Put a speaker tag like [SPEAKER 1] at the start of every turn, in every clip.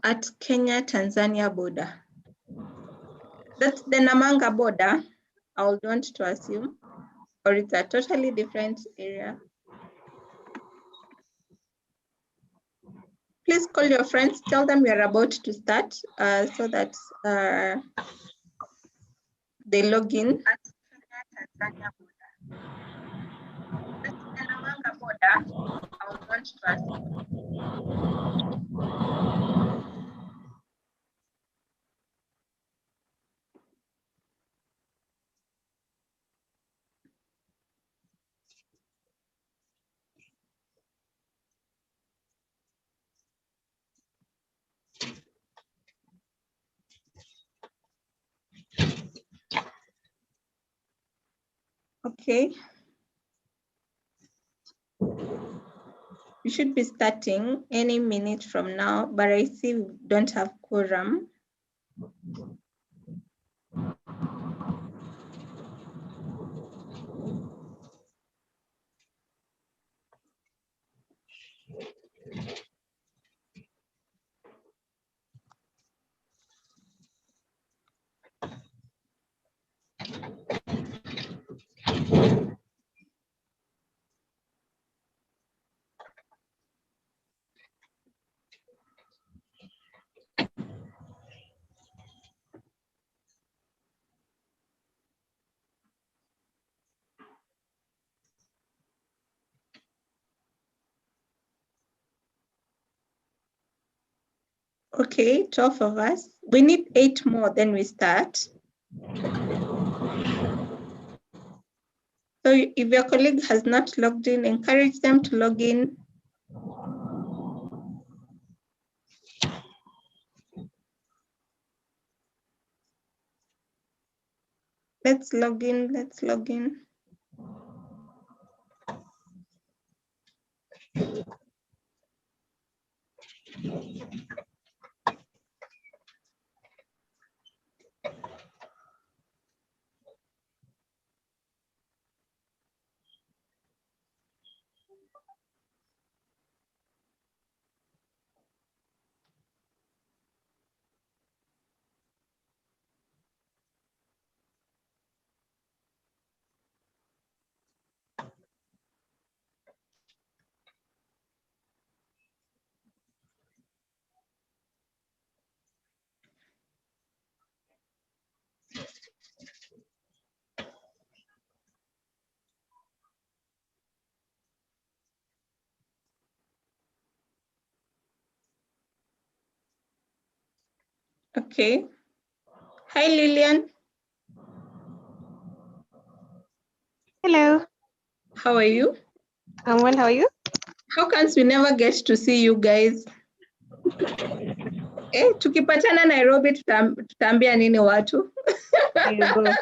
[SPEAKER 1] at Kenya-Tanzania border. That's the Namanga border, I would want to assume, or it's a totally different area. Please call your friends, tell them you're about to start so that they log in. At Kenya-Tanzania border. That's the Namanga border, I would want to assume. Okay. We should be starting any minute from now, but I see we don't have quorum. Okay, 12 of us. We need 8 more, then we start. So if your colleague has not logged in, encourage them to log in. Let's log in, let's log in. Okay. Hi, Lillian.
[SPEAKER 2] Hello.
[SPEAKER 1] How are you?
[SPEAKER 2] I'm well, how are you?
[SPEAKER 1] How comes we never get to see you guys? Tukipatana Nairobi tutaambia nini watu?
[SPEAKER 2] There you go.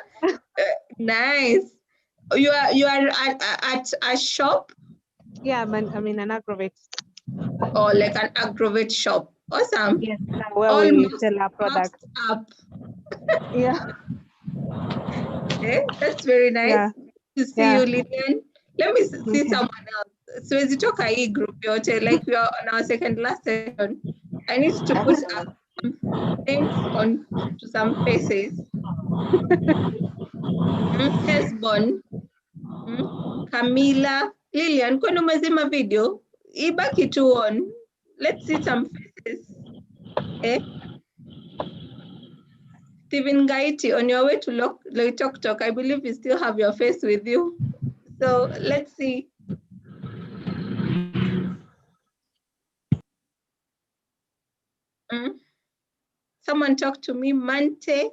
[SPEAKER 1] Nice. You are at a shop?
[SPEAKER 2] Yeah, I'm in an aggravate.
[SPEAKER 1] Or like an aggravate shop. Awesome.
[SPEAKER 2] Yes, where we sell our products.
[SPEAKER 1] Up.
[SPEAKER 2] Yeah.
[SPEAKER 1] That's very nice.
[SPEAKER 2] Yeah.
[SPEAKER 1] To see you, Lillian. Let me see someone else. So as you talk group, like we are on our second last session. I need to put names on to some faces. Hesbon, Camila, Lillian, kwani umezima video? Ibaki tu on. Let's see some faces. Stephen Gaiti, on your way to Talk, I believe you still have your face with you. So let's see. Someone talk to me. Mante,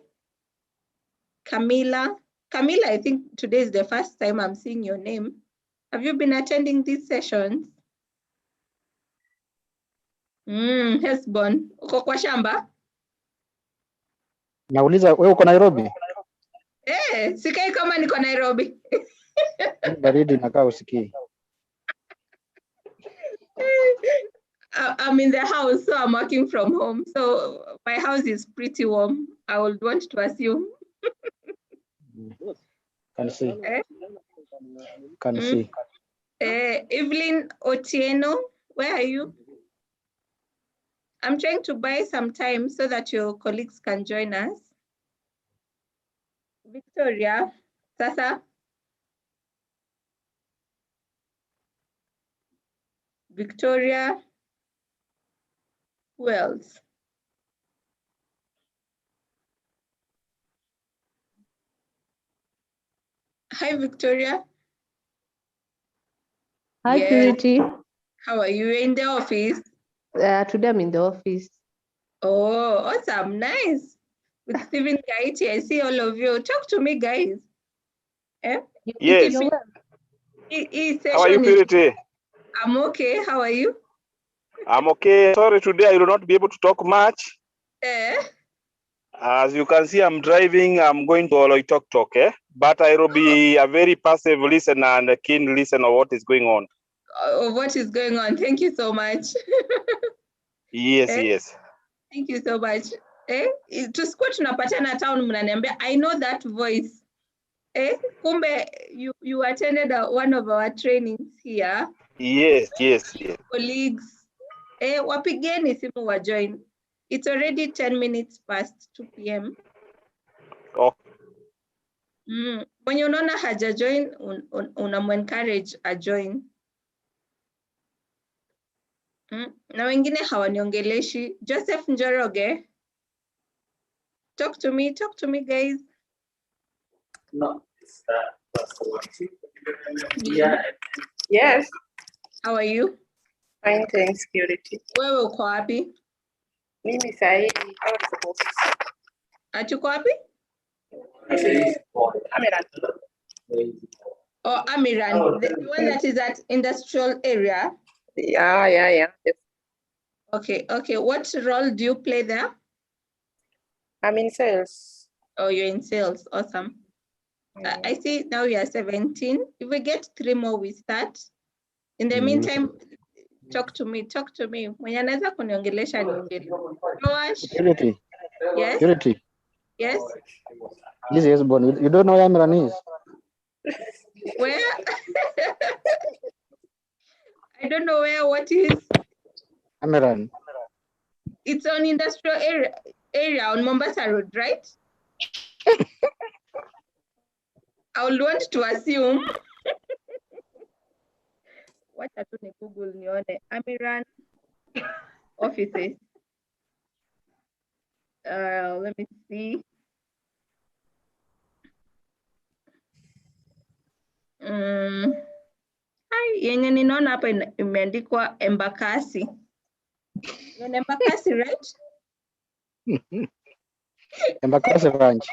[SPEAKER 1] Camila. Camila, I think today is the first time I'm seeing your name. Have you been attending these sessions? Hesbon, uko kwa shamba?
[SPEAKER 3] Nauliza wewe uko Nairobi?
[SPEAKER 1] Sikai kama niko Nairobi.
[SPEAKER 3] Baridi nakaa usikii.
[SPEAKER 1] I'm in the house, so I'm working from home. So my house is pretty warm. I would want to assume.
[SPEAKER 3] Can see. Can see.
[SPEAKER 1] Evelyn Otieno, where are you? I'm trying to buy some time so that your colleagues can join us. Victoria, Sasa. Victoria, who else? Hi, Victoria.
[SPEAKER 4] Hi,
[SPEAKER 1] Yes.
[SPEAKER 4] Purity.
[SPEAKER 1] How are you in the office?
[SPEAKER 4] Today I'm in the office.
[SPEAKER 1] Oh, awesome. Nice. With Stephen Gaiti, I see all of you. Talk to me, guys. Eh?
[SPEAKER 5] Yes.
[SPEAKER 4] You're well.
[SPEAKER 5] How are you, Purity?
[SPEAKER 1] I'm okay. How are you?
[SPEAKER 5] I'm okay. Sorry, today I will not be able to talk much.
[SPEAKER 1] Eh?
[SPEAKER 5] As you can see, I'm driving. I'm going to Oloitoktok, but I will be a very passive listener and a keen listener of what is going on.
[SPEAKER 1] What is going on? Thank you so much.
[SPEAKER 5] Yes,
[SPEAKER 1] Eh?
[SPEAKER 5] yes.
[SPEAKER 1] Thank you so much. Eh? Tusikuwa tunapatana town mnaniambia, I know that voice. Eh? Kumbe, you attended one of our trainings here.
[SPEAKER 5] Yes, yes, yes.
[SPEAKER 1] Colleagues. Eh, wapigeni simu wa join. It's already 10 minutes past 2 p.m.
[SPEAKER 5] Okay.
[SPEAKER 1] When you unaona haja join, unamu-encourage a join. Na wengine hawaniongeleshi. Joseph Njoroge. Talk to me, guys.
[SPEAKER 6] No. Yeah. Yes.
[SPEAKER 1] How are you?
[SPEAKER 6] Fine, thanks, Purity.
[SPEAKER 1] Wewe uko wapi?
[SPEAKER 6] Mimi sahi,
[SPEAKER 1] Atuko wapi?
[SPEAKER 6] Amiran.
[SPEAKER 1] Oh, Amiran, the one that is at industrial area.
[SPEAKER 6] Yeah. Yes.
[SPEAKER 1] Okay. What role do you play there?
[SPEAKER 6] I'm in sales.
[SPEAKER 1] Oh, you're in sales. Awesome. I see now you are 17. If we get 3 more, we start. In the meantime, talk to me. Mwenye anaweza kuniongelesha niongele. Joash.
[SPEAKER 3] Purity.
[SPEAKER 1] Yes.
[SPEAKER 3] Purity.
[SPEAKER 1] Yes.
[SPEAKER 3] This is born. You don't know where Amiran is?
[SPEAKER 1] Where? I don't know where. What is?
[SPEAKER 3] Amiran.
[SPEAKER 1] It's on industrial area on Mombasa Road, right? I would want to assume. What are you Google nione? Amiran offices. Let me see. Yenye ninaona hapa imeandikwa Embakasi. You're in Embakasi, right?
[SPEAKER 3] Embakasi branch.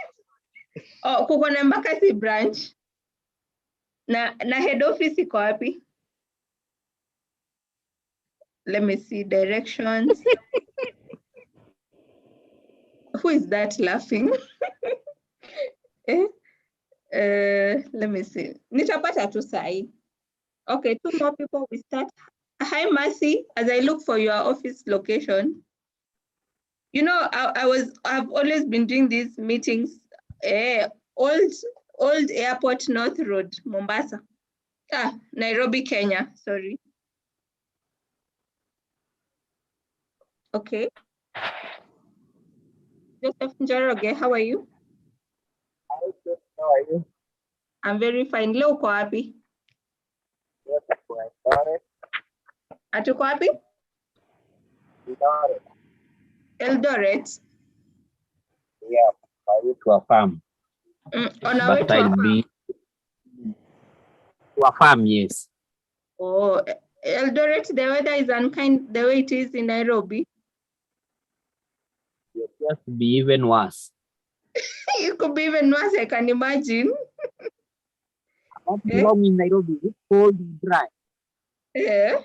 [SPEAKER 1] Oh, kuko na Embakasi branch. Na head office iko wapi? Let me see directions. Who is that laughing? Let me see. Nitapata tu sahi. Okay, 2 more people we start. Hi, Mercy. As I look for your office location, you know, I've always been doing these meetings. Old Airport North Road, Mombasa. Nairobi, Kenya. Sorry. Okay. Joseph Njoroge, how are you?
[SPEAKER 7] How are you?
[SPEAKER 1] I'm very fine. Leo uko wapi? Atuko wapi? Eldoret.
[SPEAKER 7] Yeah, I went to a farm.
[SPEAKER 1] On our way
[SPEAKER 7] But
[SPEAKER 1] to a
[SPEAKER 7] I'll
[SPEAKER 1] farm.
[SPEAKER 7] be to a farm, yes.
[SPEAKER 1] Oh, Eldoret, the weather is unkind the way it is in Nairobi.
[SPEAKER 7] It just be even worse.
[SPEAKER 1] It could be even worse, I can imagine.
[SPEAKER 7] Not long in Nairobi, it's cold and dry.
[SPEAKER 1] Yeah.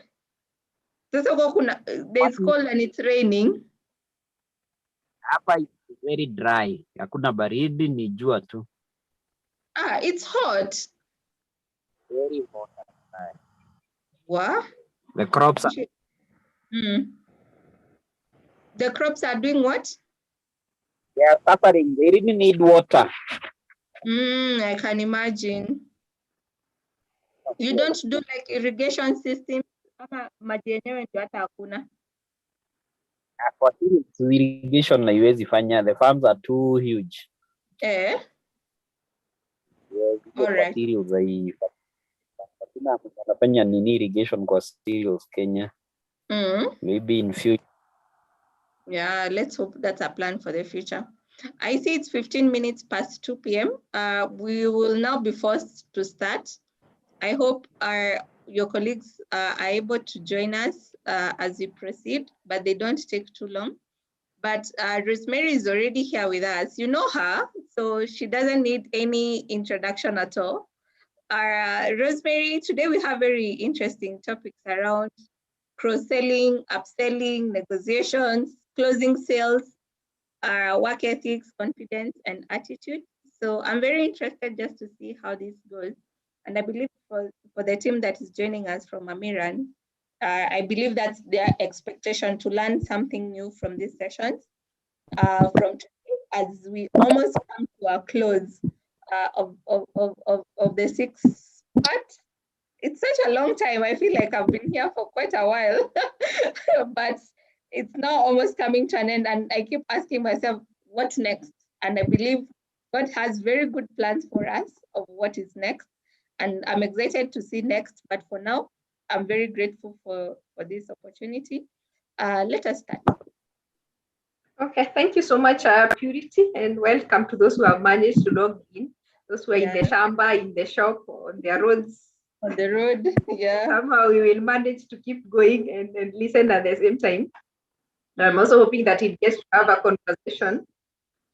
[SPEAKER 1] There's cold and it's raining.
[SPEAKER 7] Hapa it's very dry. Hakuna baridi, ni jua tu.
[SPEAKER 1] It's hot.
[SPEAKER 7] Very hot and dry.
[SPEAKER 1] What?
[SPEAKER 7] The crops are
[SPEAKER 1] The crops are doing what?
[SPEAKER 7] they are suffering. They really need water.
[SPEAKER 1] I can imagine. You don't do like irrigation system? Ama maji yenyewe ndio hata hakuna.
[SPEAKER 7] For cereals, irrigation haiwezi fanya, the farms are too huge.
[SPEAKER 1] Eh?
[SPEAKER 7] Yes,
[SPEAKER 1] All
[SPEAKER 7] kwa
[SPEAKER 1] right.
[SPEAKER 7] cereals hakuna mtu anafanya nini irrigation kwa cereals Kenya. Maybe in future.
[SPEAKER 1] Yeah, let's hope that's a plan for the future. I see it's 15 minutes past 2 p.m. We will now be forced to start. I hope your colleagues are able to join us as we proceed, but they don't take too long. But Rosemary is already here with us. You know her, so she doesn't need any introduction at all. Rosemary, today we have very interesting topics around cross-selling, upselling, negotiations, closing sales, work ethics, confidence, and attitude. So I'm very interested just to see how this goes. And I believe for the team that is joining us from Amiran, I believe that's their expectation to learn something new from these sessions. From today, as we almost come to a close of the 6 part. It's such a long time. I feel like I've been here for quite a while, but it's now almost coming to an end. And I keep asking myself, what's next? And I believe God has very good plans for us of what is next. And I'm excited to see next. But for now, I'm very grateful for this opportunity. Let us start.
[SPEAKER 6] Okay, thank you so much, Purity, and welcome to those who have managed to log in, those who are in the shamba, in the shop, on their roads.
[SPEAKER 1] On the road, yeah.
[SPEAKER 6] Somehow we will manage to keep going and listen at the same time. I'm also hoping that it gets to have a conversation.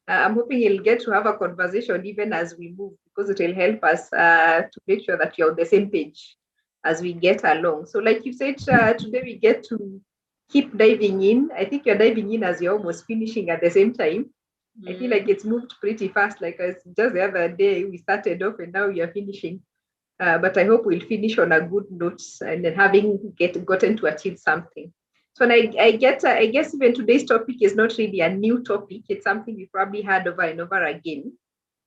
[SPEAKER 6] I'm hoping you'll get to have a conversation even as we move, because it will help us to make sure that you're on the same page as we get along. So like you said, today we get to keep diving in. I think you're diving in as you're almost finishing at the same time. I feel like it's moved pretty fast. Like just the other day, we started off and now we are finishing. But I hope we'll finish on a good note and then having gotten to achieve something. So I guess even today's topic is not really a new topic. It's something we probably had over and over again.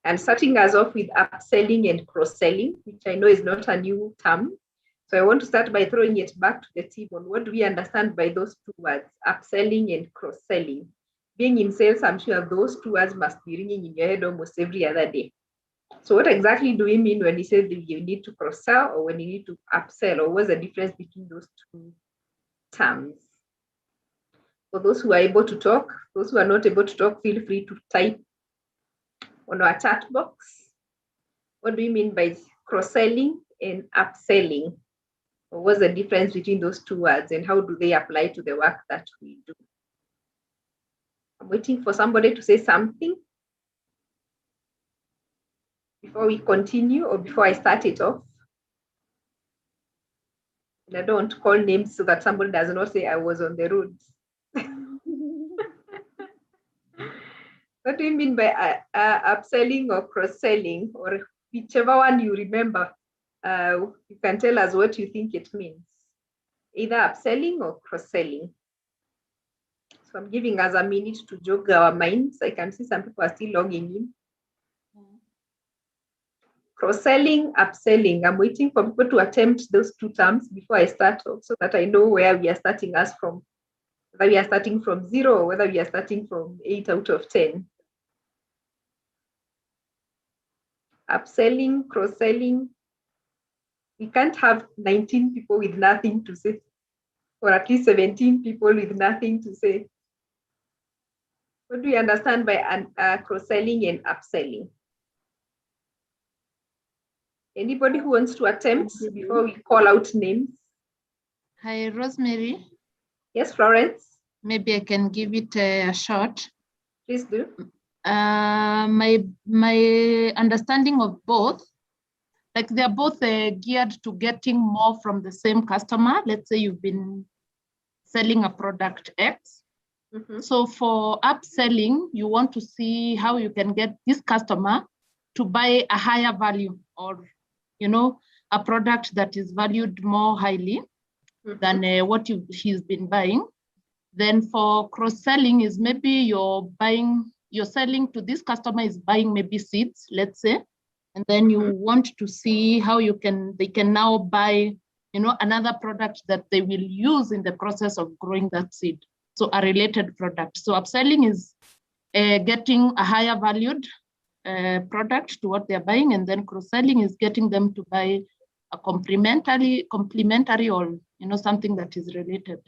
[SPEAKER 6] And starting us off with upselling and cross-selling, which I know is not a new term. So I want to start by throwing it back to the team on what do we understand by those two words, upselling and cross-selling. Being in sales, I'm sure those two words must be ringing in your head almost every other day. So what exactly do we mean when we say that you need to cross-sell or when you need to upsell, or what's the difference between those two terms? For those who are able to talk, those who are not able to talk, feel free to type on our chat box. What do we mean by cross-selling and upselling? Or what's the difference between those two words and how do they apply to the work that we do? I'm waiting for somebody to say something before we continue or before I start it off. And I don't call names so that somebody does not say I was on the road. What do you mean by upselling or cross-selling, or whichever one you remember? You can tell us what you think it means, either upselling or cross-selling. So I'm giving us a minute to jog our minds. I can see some people are still logging in. Cross-selling, upselling. I'm waiting for people to attempt those two terms before I start off so that I know where we are starting us from. Whether we are starting from 0 or whether we are starting from 8 out of 10. Upselling, cross-selling. We can't have 19 people with nothing to say, or at least 17 people with nothing to say. What do you understand by cross-selling and upselling? Anybody who wants to attempt before we call out names?
[SPEAKER 8] Hi, Rosemary.
[SPEAKER 6] Yes, Florence.
[SPEAKER 8] Maybe I can give it a shot.
[SPEAKER 6] Please do.
[SPEAKER 8] My understanding of both, like they're both geared to getting more from the same customer. Let's say you've been selling a product X. So for upselling, you want to see how you can get this customer to buy a higher value, or a product that is valued more highly than what he's been buying. Then for cross-selling is maybe you're selling to this customer is buying maybe seeds, let's say, and then you want to see how they can now buy, another product that they will use in the process of growing that seed. so a related product. So upselling is getting a higher valued product to what they're buying, and then cross-selling is getting them to buy a complementary or something that is related.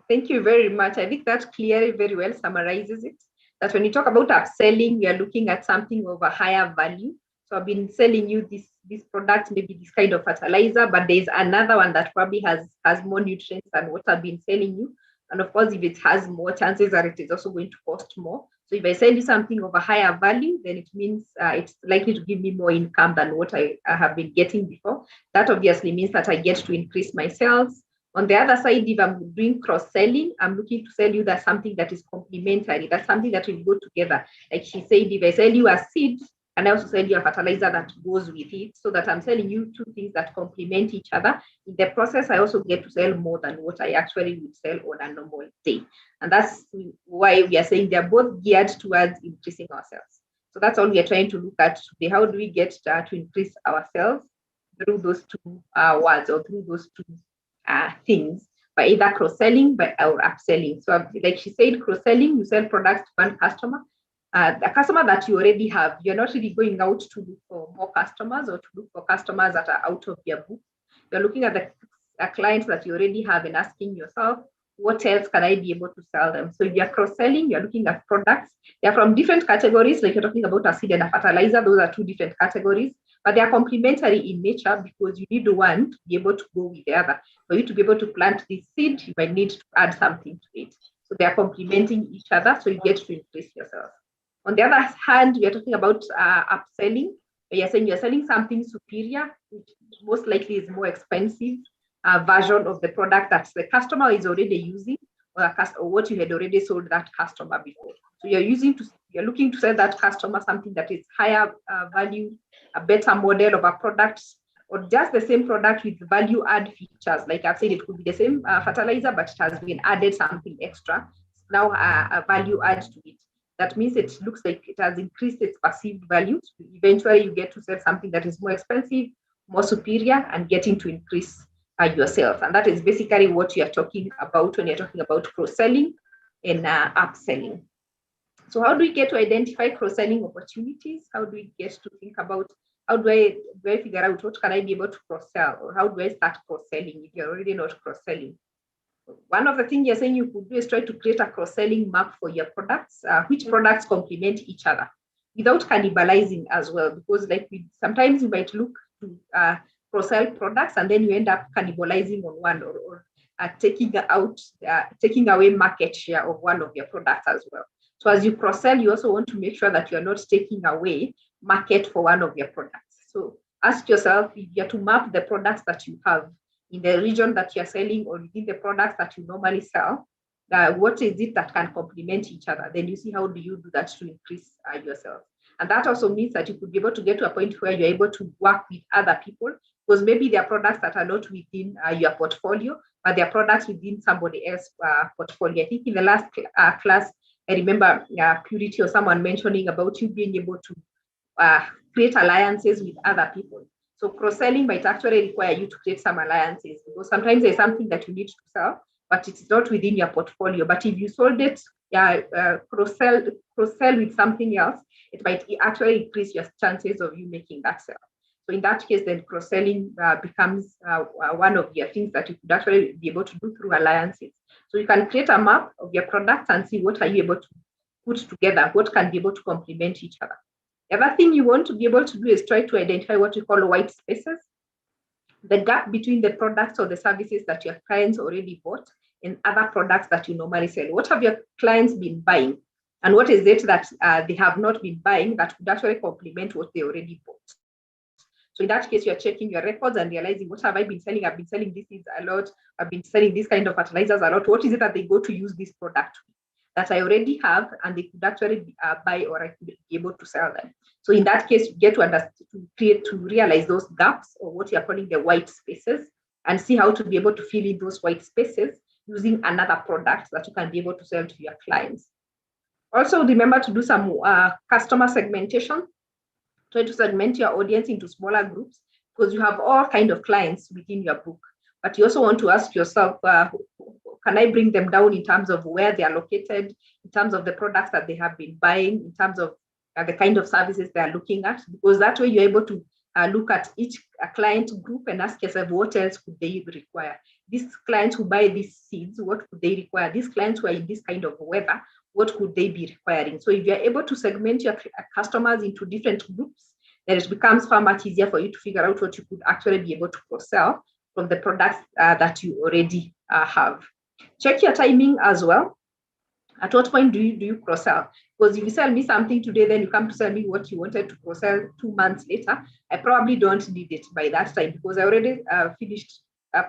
[SPEAKER 6] Thank you very much. I think that clearly very well summarizes it. That when you talk about upselling, we are looking at something of a higher value. So I've been selling you this product, maybe this kind of fertilizer, but there's another one that probably has more nutrients than what I've been selling you. And of course, if it has more, chances are it is also going to cost more. So if I sell you something of a higher value, then it means it's likely to give me more income than what I have been getting before. That obviously means that I get to increase my sales. On the other side, if I'm doing cross-selling, I'm looking to sell you that something that is complementary. That's something that will go together. Like she said, if I sell you a seed, and I also sell you a fertilizer that goes with it, so that I'm selling you two things that complement each other. In the process, I also get to sell more than what I actually would sell on a normal day. And that's why we are saying they're both geared towards increasing our sales. So that's all we are trying to look at today. How do we get to increase our sales through those two words, or through those two things, by either cross-selling or upselling? So like she said, cross-selling, you sell products to one customer. The customer that you already have, you're not really going out to look for more customers or to look for customers that are out of your book. You're looking at the clients that you already have and asking yourself, what else can I be able to sell them? So if you're cross-selling, you're looking at products. They're from different categories, like you're talking about a seed and a fertilizer. Those are two different categories, but they are complementary in nature because you need one to be able to go with the other. For you to be able to plant this seed, you might need to add something to it. So they are complementing each other, so you get to increase your sales. On the other hand, we are talking about upselling. You're saying you're selling something superior, which most likely is more expensive version of the product that the customer is already using, or what you had already sold that customer before. So you're looking to sell that customer something that is higher value, a better model of a product, or just the same product with value add features. Like I've said, it could be the same fertilizer, but it has been added something extra. Now a value add to it. That means it looks like it has increased its perceived value. Eventually, you get to sell something that is more expensive, more superior, and getting to increase your sales. And that is basically what you're talking about when you're talking about cross-selling and upselling. So how do we get to identify cross-selling opportunities? How do we get to think about, how do I figure out what can I be able to cross-sell, or how do I start cross-selling if you're already not cross-selling? One of the things you're saying you could do is try to create a cross-selling map for your products, which products complement each other without cannibalizing as well. Because like sometimes you might look to cross-sell products and then you end up cannibalizing on one, or taking away market share of one of your products as well. So as you cross-sell, you also want to make sure that you're not taking away market for one of your products. So ask yourself, if you're to map the products that you have in the region that you're selling, or within the products that you normally sell, what is it that can complement each other? Then you see how do you do that to increase your sales. And that also means that you could be able to get to a point where you're able to work with other people, because maybe there are products that are not within your portfolio, but there are products within somebody else's portfolio. I think in the last class, I remember Purity or someone mentioning about you being able to create alliances with other people. So cross-selling might actually require you to create some alliances, because sometimes there's something that you need to sell, but it's not within your portfolio. But if you sold it, cross-sell with something else, it might actually increase your chances of you making that sale. So in that case, then cross-selling becomes one of your things that you could actually be able to do through alliances. So you can create a map of your products and see what are you able to put together, what can be able to complement each other. The other thing you want to be able to do is try to identify what we call white spaces, the gap between the products or the services that your clients already bought and other products that you normally sell. What have your clients been buying? And what is it that they have not been buying that would actually complement what they already bought? So in that case, you're checking your records and realizing, what have I been selling? I've been selling this a lot. I've been selling this kind of fertilizers a lot. What is it that they go to use this product with that I already have, and they could actually buy, or I could be able to sell them? So in that case, you get to understand, to realize those gaps, or what you're calling the white spaces, and see how to be able to fill in those white spaces using another product that you can be able to sell to your clients. Also, remember to do some customer segmentation. Try to segment your audience into smaller groups, because you have all kinds of clients within your book. But you also want to ask yourself, can I bring them down in terms of where they are located, in terms of the products that they have been buying, in terms of the kind of services they are looking at, because that way you're able to look at each client group and ask yourself, what else could they require? These clients who buy these seeds, what could they require? These clients who are in this kind of weather, what could they be requiring? So if you're able to segment your customers into different groups, then it becomes far much easier for you to figure out what you could actually be able to cross-sell from the products that you already have. Check your timing as well. At what point do you cross-sell? Because if you sell me something today, then you come to sell me what you wanted to cross-sell 2 months later, I probably don't need it by that time because I already finished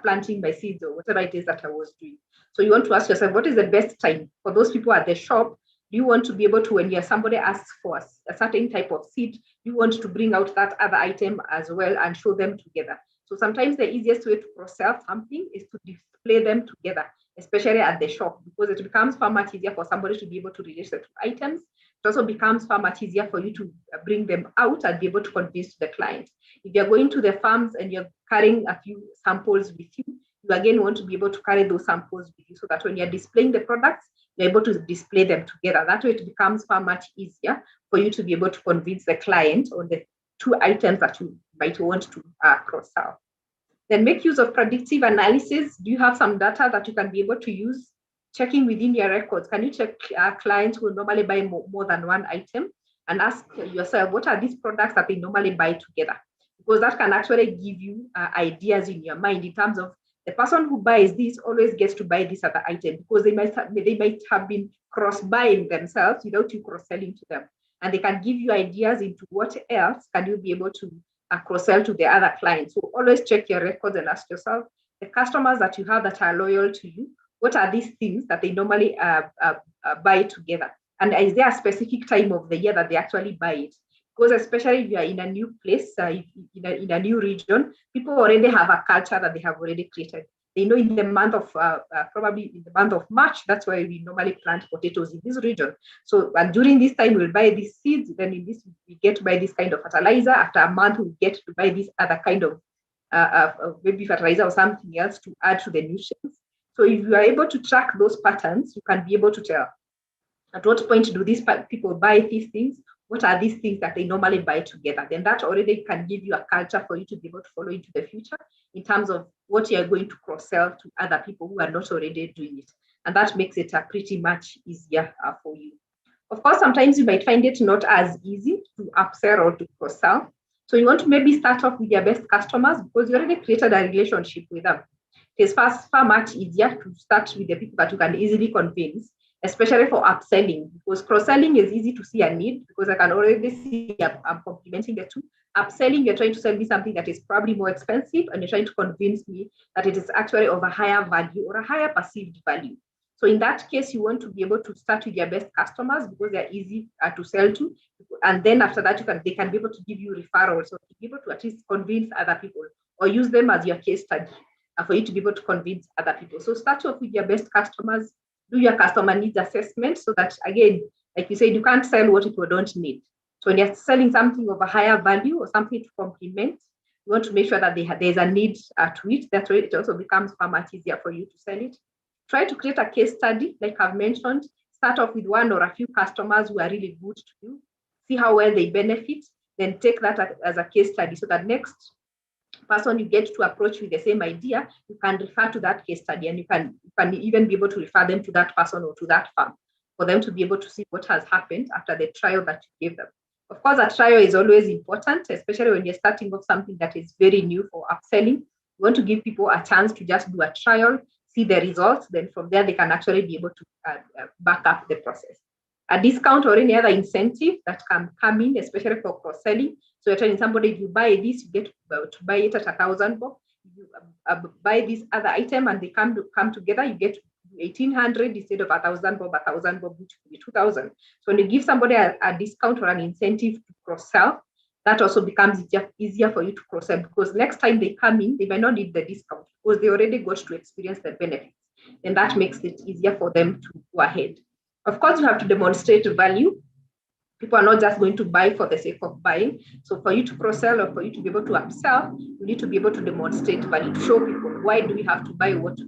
[SPEAKER 6] planting my seeds or whatever it is that I was doing. So you want to ask yourself, what is the best time for those people at the shop? Do you want to be able to, when somebody asks for a certain type of seed, you want to bring out that other item as well and show them together? So sometimes the easiest way to cross-sell something is to display them together, especially at the shop, because it becomes far much easier for somebody to be able to relate the two items. It also becomes far much easier for you to bring them out and be able to convince the client. If you're going to the farms and you're carrying a few samples with you, you again want to be able to carry those samples with you so that when you're displaying the products, you're able to display them together. That way it becomes far much easier for you to be able to convince the client on the two items that you might want to cross-sell. Then make use of predictive analysis. Do you have some data that you can be able to use? Checking within your records. Can you check clients who normally buy more than one item and ask yourself, what are these products that they normally buy together? Because that can actually give you ideas in your mind in terms of the person who buys this always gets to buy this other item because they might have been cross-buying themselves without you cross-selling to them. And they can give you ideas into what else can you be able to cross-sell to the other clients. So always check your records and ask yourself, the customers that you have that are loyal to you, what are these things that they normally buy together? And is there a specific time of the year that they actually buy it? Because especially if you are in a new place, in a new region, people already have a culture that they have already created. They know in the month of, probably in the month of March, that's why we normally plant potatoes in this region. So and during this time, we'll buy these seeds. Then in this, we get to buy this kind of fertilizer. After a month, we get to buy this other kind of maybe fertilizer or something else to add to the nutrients. So if you are able to track those patterns, you can be able to tell at what point do these people buy these things? What are these things that they normally buy together? Then that already can give you a culture for you to be able to follow into the future in terms of what you're going to cross-sell to other people who are not already doing it. And that makes it pretty much easier for you. Of course, sometimes you might find it not as easy to upsell or to cross-sell. So you want to maybe start off with your best customers because you already created a relationship with them. It is far much easier to start with the people that you can easily convince, especially for upselling, because cross-selling is easy to see a need because I can already see I'm complementing the two. Upselling, you're trying to sell me something that is probably more expensive and you're trying to convince me that it is actually of a higher value or a higher perceived value. So in that case, you want to be able to start with your best customers because they're easy to sell to. And then after that, they can be able to give you referrals, so to be able to at least convince other people or use them as your case study for you to be able to convince other people. So start off with your best customers, do your customer needs assessment so that, again, like you said, you can't sell what people don't need. So when you're selling something of a higher value or something to complement, you want to make sure that there's a need to it. That way it also becomes far much easier for you to sell it. Try to create a case study, like I've mentioned. Start off with one or a few customers who are really good to you. See how well they benefit. Then take that as a case study so that next person you get to approach with the same idea, you can refer to that case study and you can even be able to refer them to that person or to that farm for them to be able to see what has happened after the trial that you gave them. Of course, a trial is always important, especially when you're starting off something that is very new for upselling. You want to give people a chance to just do a trial, see the results, then from there they can actually be able to back up the process. A discount or any other incentive that can come in, especially for cross-selling. So you're telling somebody, if you buy this, you get to buy it at 1,000 bob. If you buy this other item and they come together, you get 1,800 instead of 1,000 bob, 1,000 bob, which could be 2,000. So when you give somebody a discount or an incentive to cross-sell, that also becomes easier for you to cross-sell because next time they come in, they might not need the discount because they already got to experience the benefits. And that makes it easier for them to go ahead. Of course, you have to demonstrate value. People are not just going to buy for the sake of buying. So for you to cross-sell or for you to be able to upsell, you need to be able to demonstrate value, to show people why do we have to buy what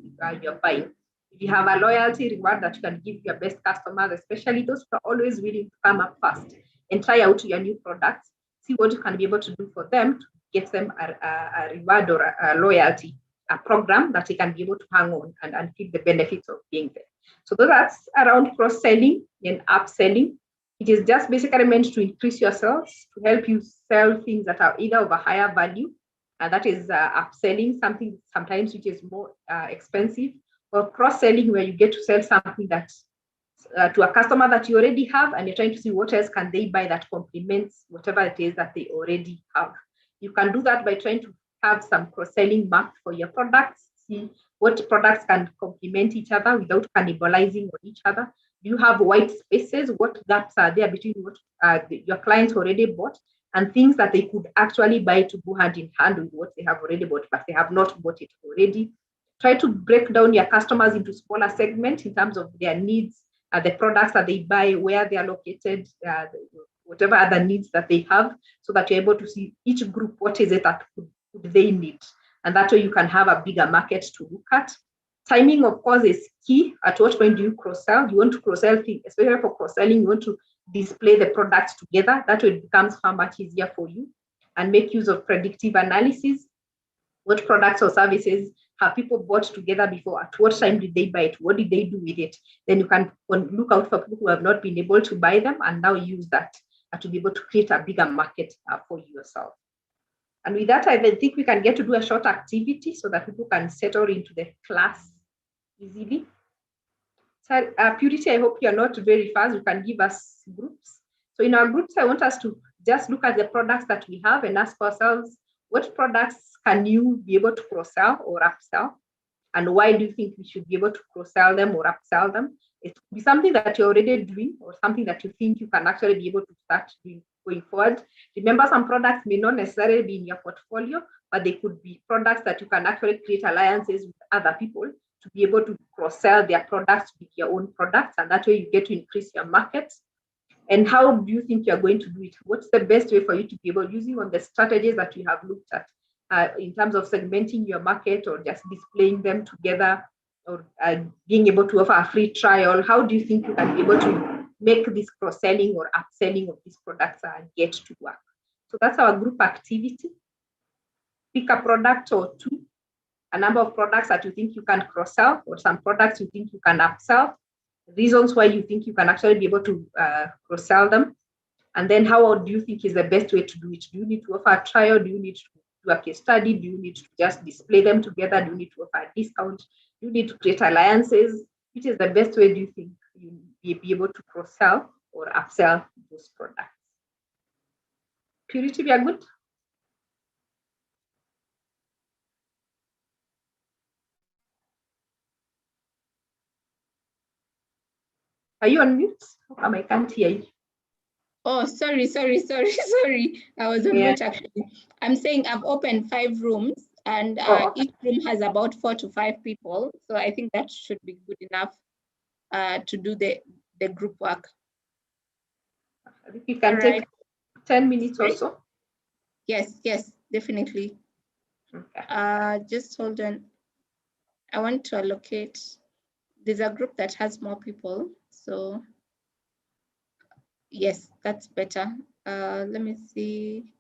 [SPEAKER 6] you're buying. If You have a loyalty reward that you can give your best customers, especially those who are always willing to come up first and try out your new products. See what you can be able to do for them to get them a reward or a loyalty, a program that they can be able to hang on and feel the benefits of being there. So that's around cross-selling and upselling. It is just basically meant to increase your sales, to help you sell things that are either of a higher value, and that is upselling something sometimes which is more expensive, or cross-selling where you get to sell something that to a customer that you already have, and you're trying to see what else can they buy that complements whatever it is that they already have. You can do that by trying to have some cross-selling mapped for your products, see what products can complement each other without cannibalizing on each other. Do you have white spaces? What gaps are there between what your clients already bought and things that they could actually buy to go hand in hand with what they have already bought, but they have not bought it already? Try to break down your customers into smaller segments in terms of their needs, the products that they buy, where they are located, whatever other needs that they have, so that you're able to see each group, what is it that could they need? And that way you can have a bigger market to look at. Timing, of course, is key. At what point do you cross-sell? You want to cross-sell things, especially for cross-selling, you want to display the products together. That way it becomes far much easier for you. And make use of predictive analysis. What products or services have people bought together before? At what time did they buy it? What did they do with it? Then you can look out for people who have not been able to buy them and now use that to be able to create a bigger market for yourself. And with that, I think we can get to do a short activity so that people can settle into the class easily. So, Purity, I hope you're not very fast. You can give us groups. So in our groups, I want us to just look at the products that we have and ask ourselves, what products can you be able to cross-sell or upsell? And why do you think we should be able to cross-sell them or upsell them? It could be something that you're already doing or something that you think you can actually be able to start doing going forward. Remember, some products may not necessarily be in your portfolio, but they could be products that you can actually create alliances with other people to be able to cross-sell their products with your own products. And that way you get to increase your markets. And how do you think you're going to do it? What's the best way for you to be able, using on the strategies that you have looked at in terms of segmenting your market or just displaying them together or being able to offer a free trial? How do you think you can be able to make this cross-selling or upselling of these products get to work? So that's our group activity. Pick a product or two, a number of products that you think you can cross-sell or some products you think you can upsell, reasons why you think you can actually be able to cross-sell them. And then how do you think is the best way to do it? Do you need to offer a trial? Do you need to do a case study? Do you need to just display them together? Do you need to offer a discount? Do you need to create alliances? Which is the best way do you think you'll be able to cross-sell or upsell those products? Purity, we are good? Are you on mute? I can't hear you.
[SPEAKER 1] Oh, sorry. I was on mute actually. I'm saying I've opened 5 rooms and
[SPEAKER 6] okay.
[SPEAKER 1] Each room has about 4 to 5 people. So I think that should be good enough to do the group work.
[SPEAKER 6] I think you can take 10 minutes or so.
[SPEAKER 1] Yes, definitely.
[SPEAKER 6] Okay.
[SPEAKER 1] Just hold on. I want to allocate. There's a group that has more people. So yes, that's better. Let me see.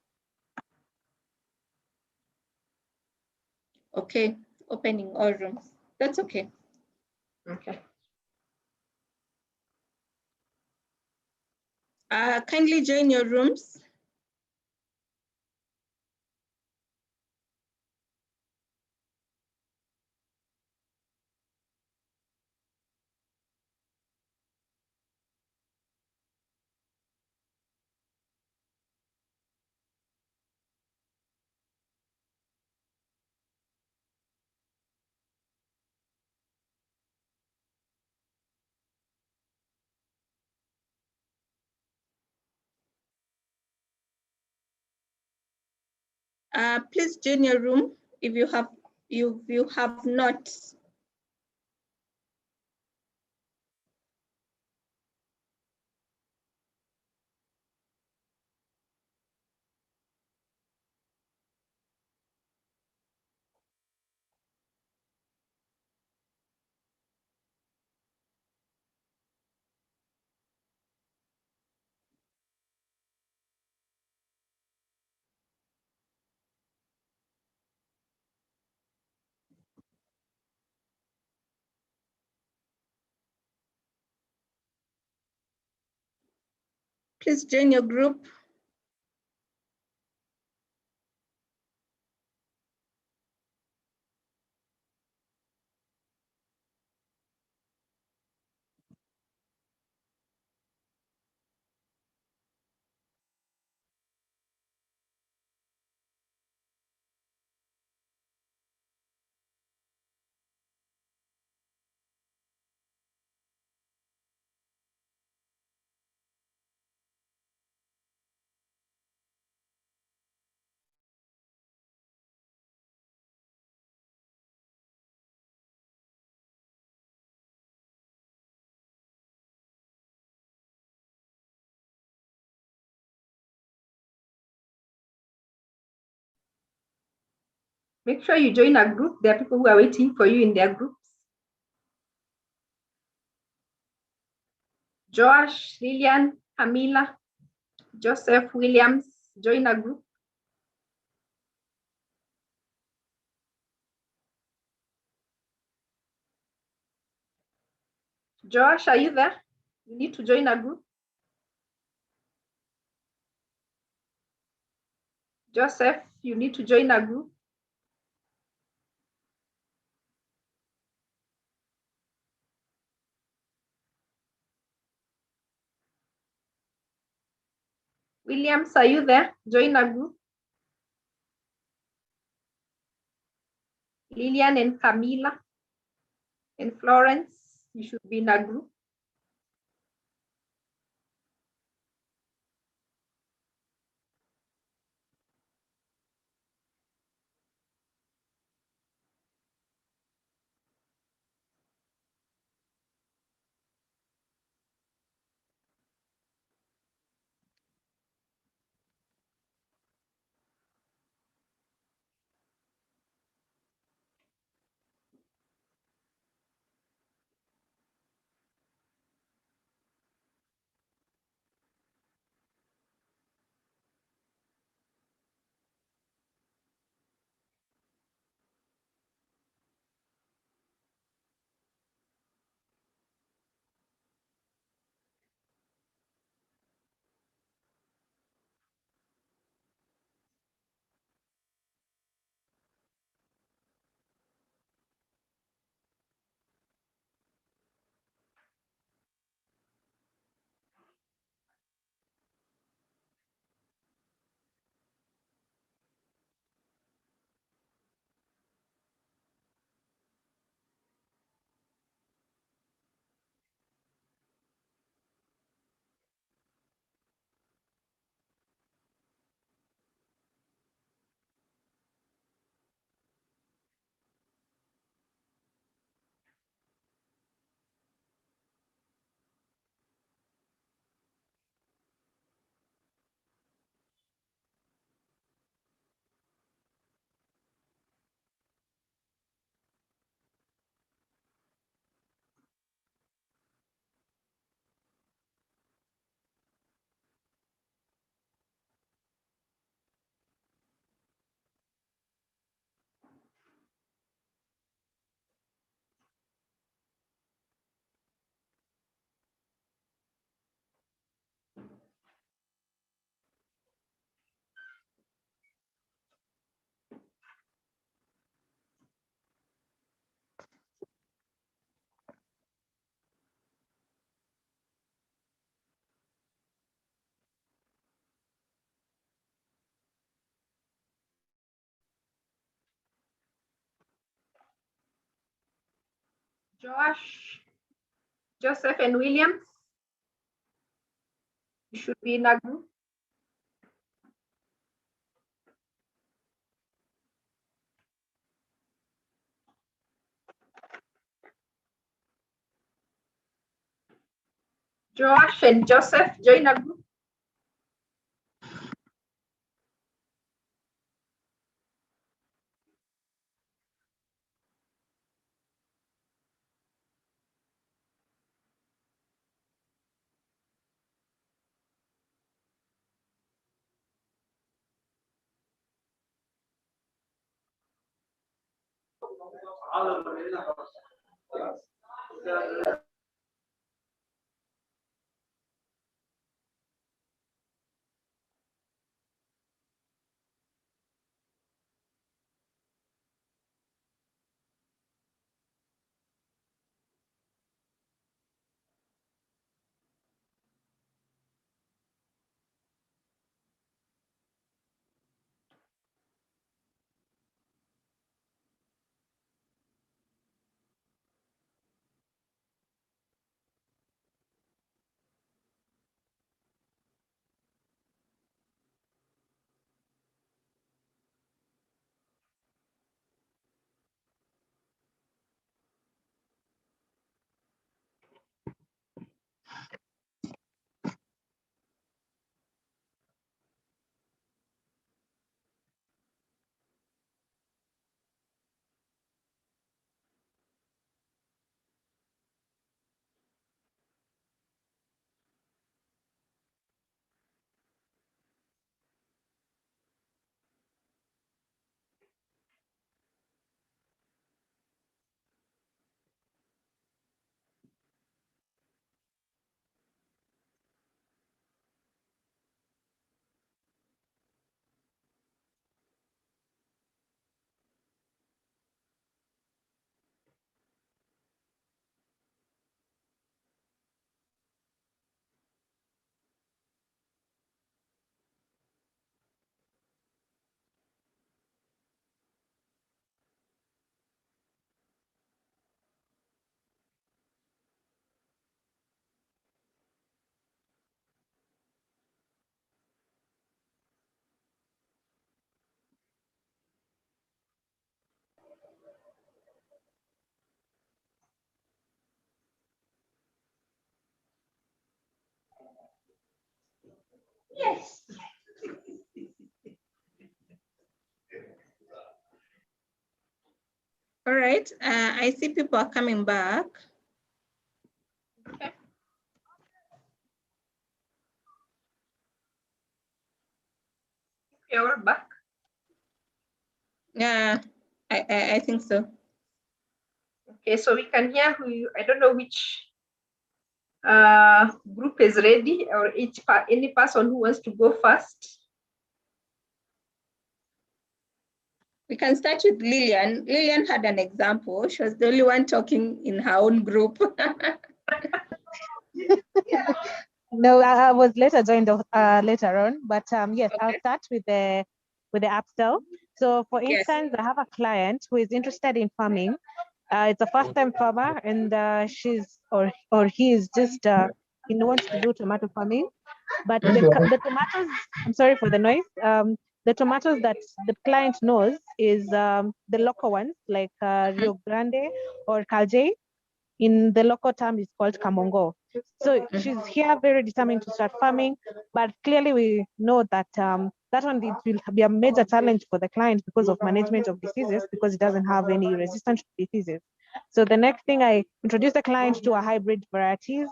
[SPEAKER 1] Okay, opening all rooms. That's okay.
[SPEAKER 6] Okay.
[SPEAKER 1] Kindly join your rooms. Please join your room if you have not. Please join your group.
[SPEAKER 6] Make sure you join a group. There are people who are waiting for you in their groups. Josh, Lillian, Camila, Joseph, Williams, join a group. Josh, are you there? You need to join a group. Joseph, you need to join a group. Williams, are you there? Join a group. Lillian and Camila and Florence, you should be in a group. Josh, Joseph and Williams, you should be in a group. Josh and Joseph, join a group. Yes.
[SPEAKER 1] All right. I see people are coming back.
[SPEAKER 6] Okay. You're back.
[SPEAKER 1] Yeah, I think so.
[SPEAKER 6] Okay, so we can hear who you, I don't know which group is ready, or any person who wants to go first.
[SPEAKER 1] We can start with Lillian. Lillian had an example. She was the only one talking in her own group.
[SPEAKER 2] No, I was later joined later on, but yes, I'll
[SPEAKER 1] Okay.
[SPEAKER 2] start with the upsell. So for
[SPEAKER 1] Yes.
[SPEAKER 2] instance, I have a client who is interested in farming. It's a first-time farmer, and she's or he is just he wants to do tomato farming. But the tomatoes, I'm sorry for the noise. The tomatoes that the client knows is the local ones, like Rio Grande or Calje. In the local term, it's called Kamongo. So she's here very determined to start farming, but clearly we know that that one will be a major challenge for the client because of management of diseases, because it doesn't have any resistant diseases. So the next thing, I introduce the client to a hybrid varieties,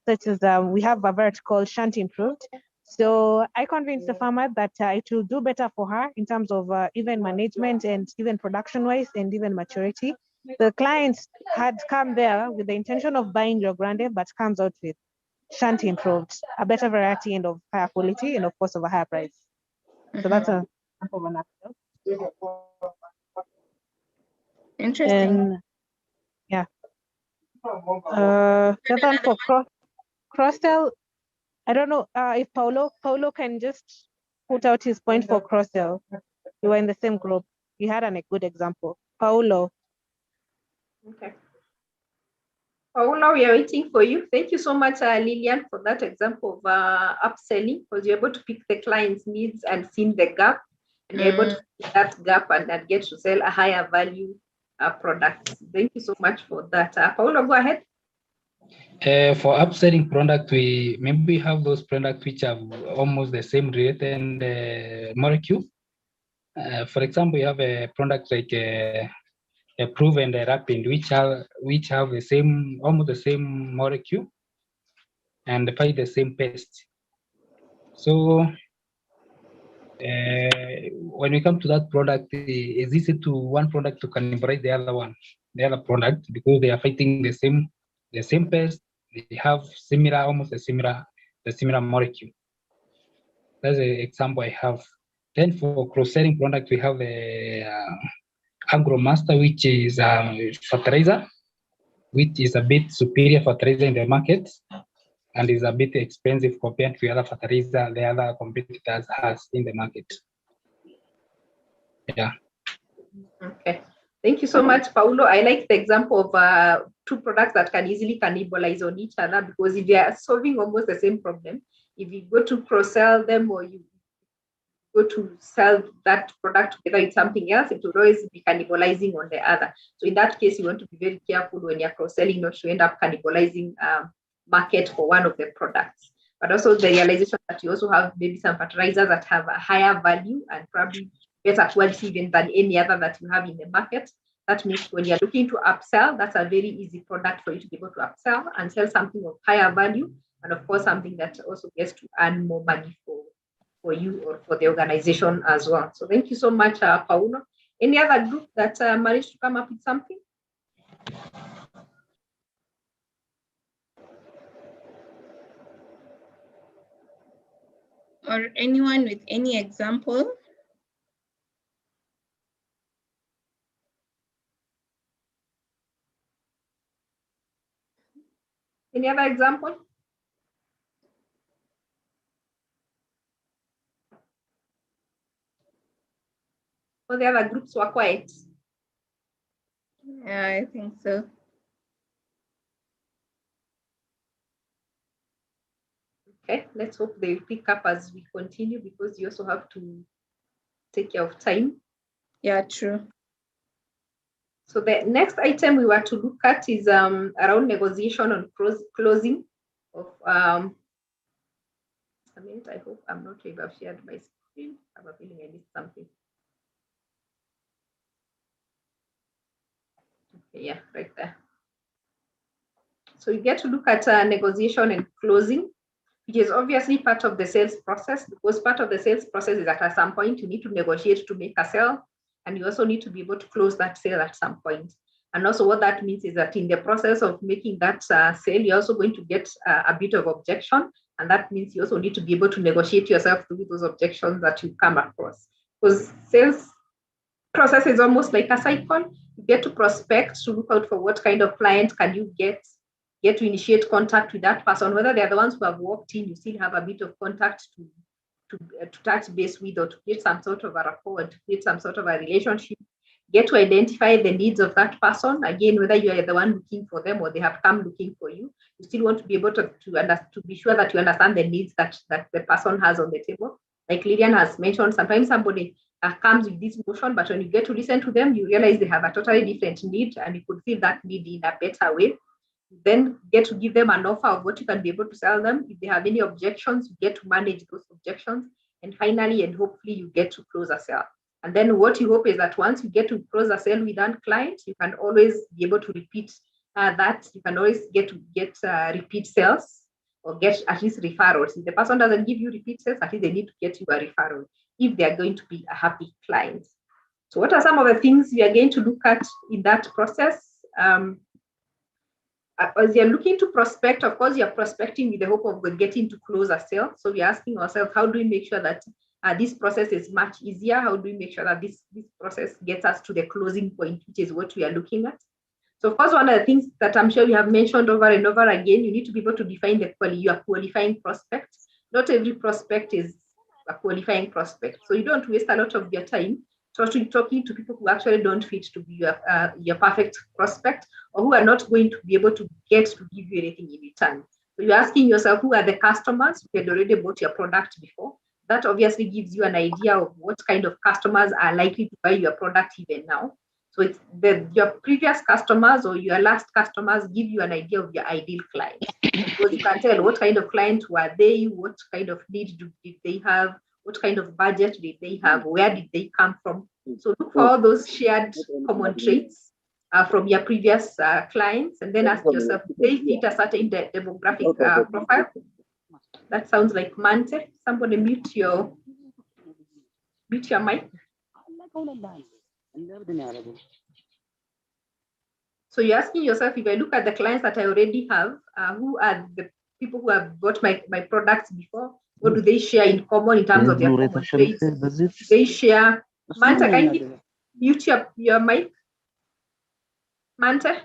[SPEAKER 2] such as we have a variety called Shanti Improved. So I convinced the farmer that it will do better for her in terms of even management and even production wise and even maturity. The clients had come there with the intention of buying Rio Grande, but comes out with Shanti Improved, a better variety and of higher quality and of course of a higher price. So that's a example of an upsell.
[SPEAKER 1] Interesting.
[SPEAKER 2] And yeah. The other one for cross-sell, I don't know if Paulo can just put out his point for cross-sell. You were in the same group. You had a good example. Paulo.
[SPEAKER 6] Okay. Paula, we are waiting for you. Thank you so much, Lillian, for that example of upselling, because you're able to pick the client's needs and see the gap, and you're able to fill that gap and get to sell a higher value product. Thank you so much for that. Paula, go ahead.
[SPEAKER 9] For upselling product, we have those products which have almost the same rate and molecule. For example, you have a product like a Prove and a Rapid, which have the same, almost the same molecule and fight the same pest. So when we come to that product, it's easy to one product to cannibalize the other product, because they are fighting the same pest. They have almost the similar molecule. That's an example I have. Then for cross-selling product, we have the AgroMaster, which is fertilizer, which is a bit superior fertilizer in the market and is a bit expensive compared to other fertilizer the other competitors has in the market. Yeah.
[SPEAKER 6] Okay. Thank you so much, Paulo. I like the example of two products that can easily cannibalize on each other, because if they are solving almost the same problem, if you go to cross-sell them or you go to sell that product together with something else, it will always be cannibalizing on the other. So in that case, you want to be very careful when you're cross-selling, not to end up cannibalizing market for one of the products. But also the realization that you also have maybe some fertilizers that have a higher value and probably better quality even than any other that you have in the market. That means when you're looking to upsell, that's a very easy product for you to be able to upsell and sell something of higher value, and of course something that also gets to earn more money for you or for the organization as well. So thank you so much, Paulo. Any other group that managed to come up with something?
[SPEAKER 1] Or anyone with any example?
[SPEAKER 6] Any other example? Or the other groups were quiet?
[SPEAKER 1] Yeah, I think so.
[SPEAKER 6] Okay, let's hope they pick up as we continue, because you also have to take care of time.
[SPEAKER 1] Yeah, true.
[SPEAKER 6] So the next item we were to look at is around negotiation on closing of a minute. I hope I'm not sure if I've shared my screen. I have a feeling I missed something. Okay, yeah, right there. So you get to look at negotiation and closing, which is obviously part of the sales process, because part of the sales process is that at some point you need to negotiate to make a sale, and you also need to be able to close that sale at some point. And also what that means is that in the process of making that sale, you're also going to get a bit of objection. And that means you also need to be able to negotiate yourself through those objections that you come across. Because sales process is almost like a cycle. You get to prospect to look out for what kind of client can you get to initiate contact with that person, whether they're the ones who have walked in, you still have a bit of contact to touch base with, or to create some sort of a rapport, to create some sort of a relationship. Get to identify the needs of that person. Again, whether you are the one looking for them or they have come looking for you, you still want to be able to be sure that you understand the needs that the person has on the table. Like Lillian has mentioned, sometimes somebody comes with this notion, but when you get to listen to them, you realize they have a totally different need, and you could feel that need in a better way. Then get to give them an offer of what you can be able to sell them. If they have any objections, you get to manage those objections. And finally, and hopefully, you get to close a sale. And then what you hope is that once you get to close a sale with one client, you can always be able to repeat that. You can always get repeat sales, or get at least referrals. If the person doesn't give you repeat sales, at least they need to get you a referral if they are going to be a happy client. So what are some of the things we are going to look at in that process? As you're looking to prospect, of course, you're prospecting with the hope of getting to close a sale. So we're asking ourselves, how do we make sure that this process is much easier? How do we make sure that this process gets us to the closing point, which is what we are looking at? So of course, one of the things that I'm sure we have mentioned over and over again, you need to be able to define your qualifying prospect. Not every prospect is a qualifying prospect. So you don't waste a lot of your time talking to people who actually don't fit to be your perfect prospect, or who are not going to be able to get to give you anything in return. So you're asking yourself, who are the customers who had already bought your product before? That obviously gives you an idea of what kind of customers are likely to buy your product even now. So it's your previous customers or your last customers give you an idea of your ideal clients, because you can tell what kind of client were they, what kind of need did they have, what kind of budget did they have, where did they come from. So look for all those shared common traits from your previous clients, and then ask yourself, do they fit a certain demographic profile? That sounds like Mante. Somebody mute your mic. So you're asking yourself, if I look at the clients that I already have, who are the people who have bought my products before? What do they share in common in terms of their common traits? Do they share? Manta, can you mute your mic? Manta?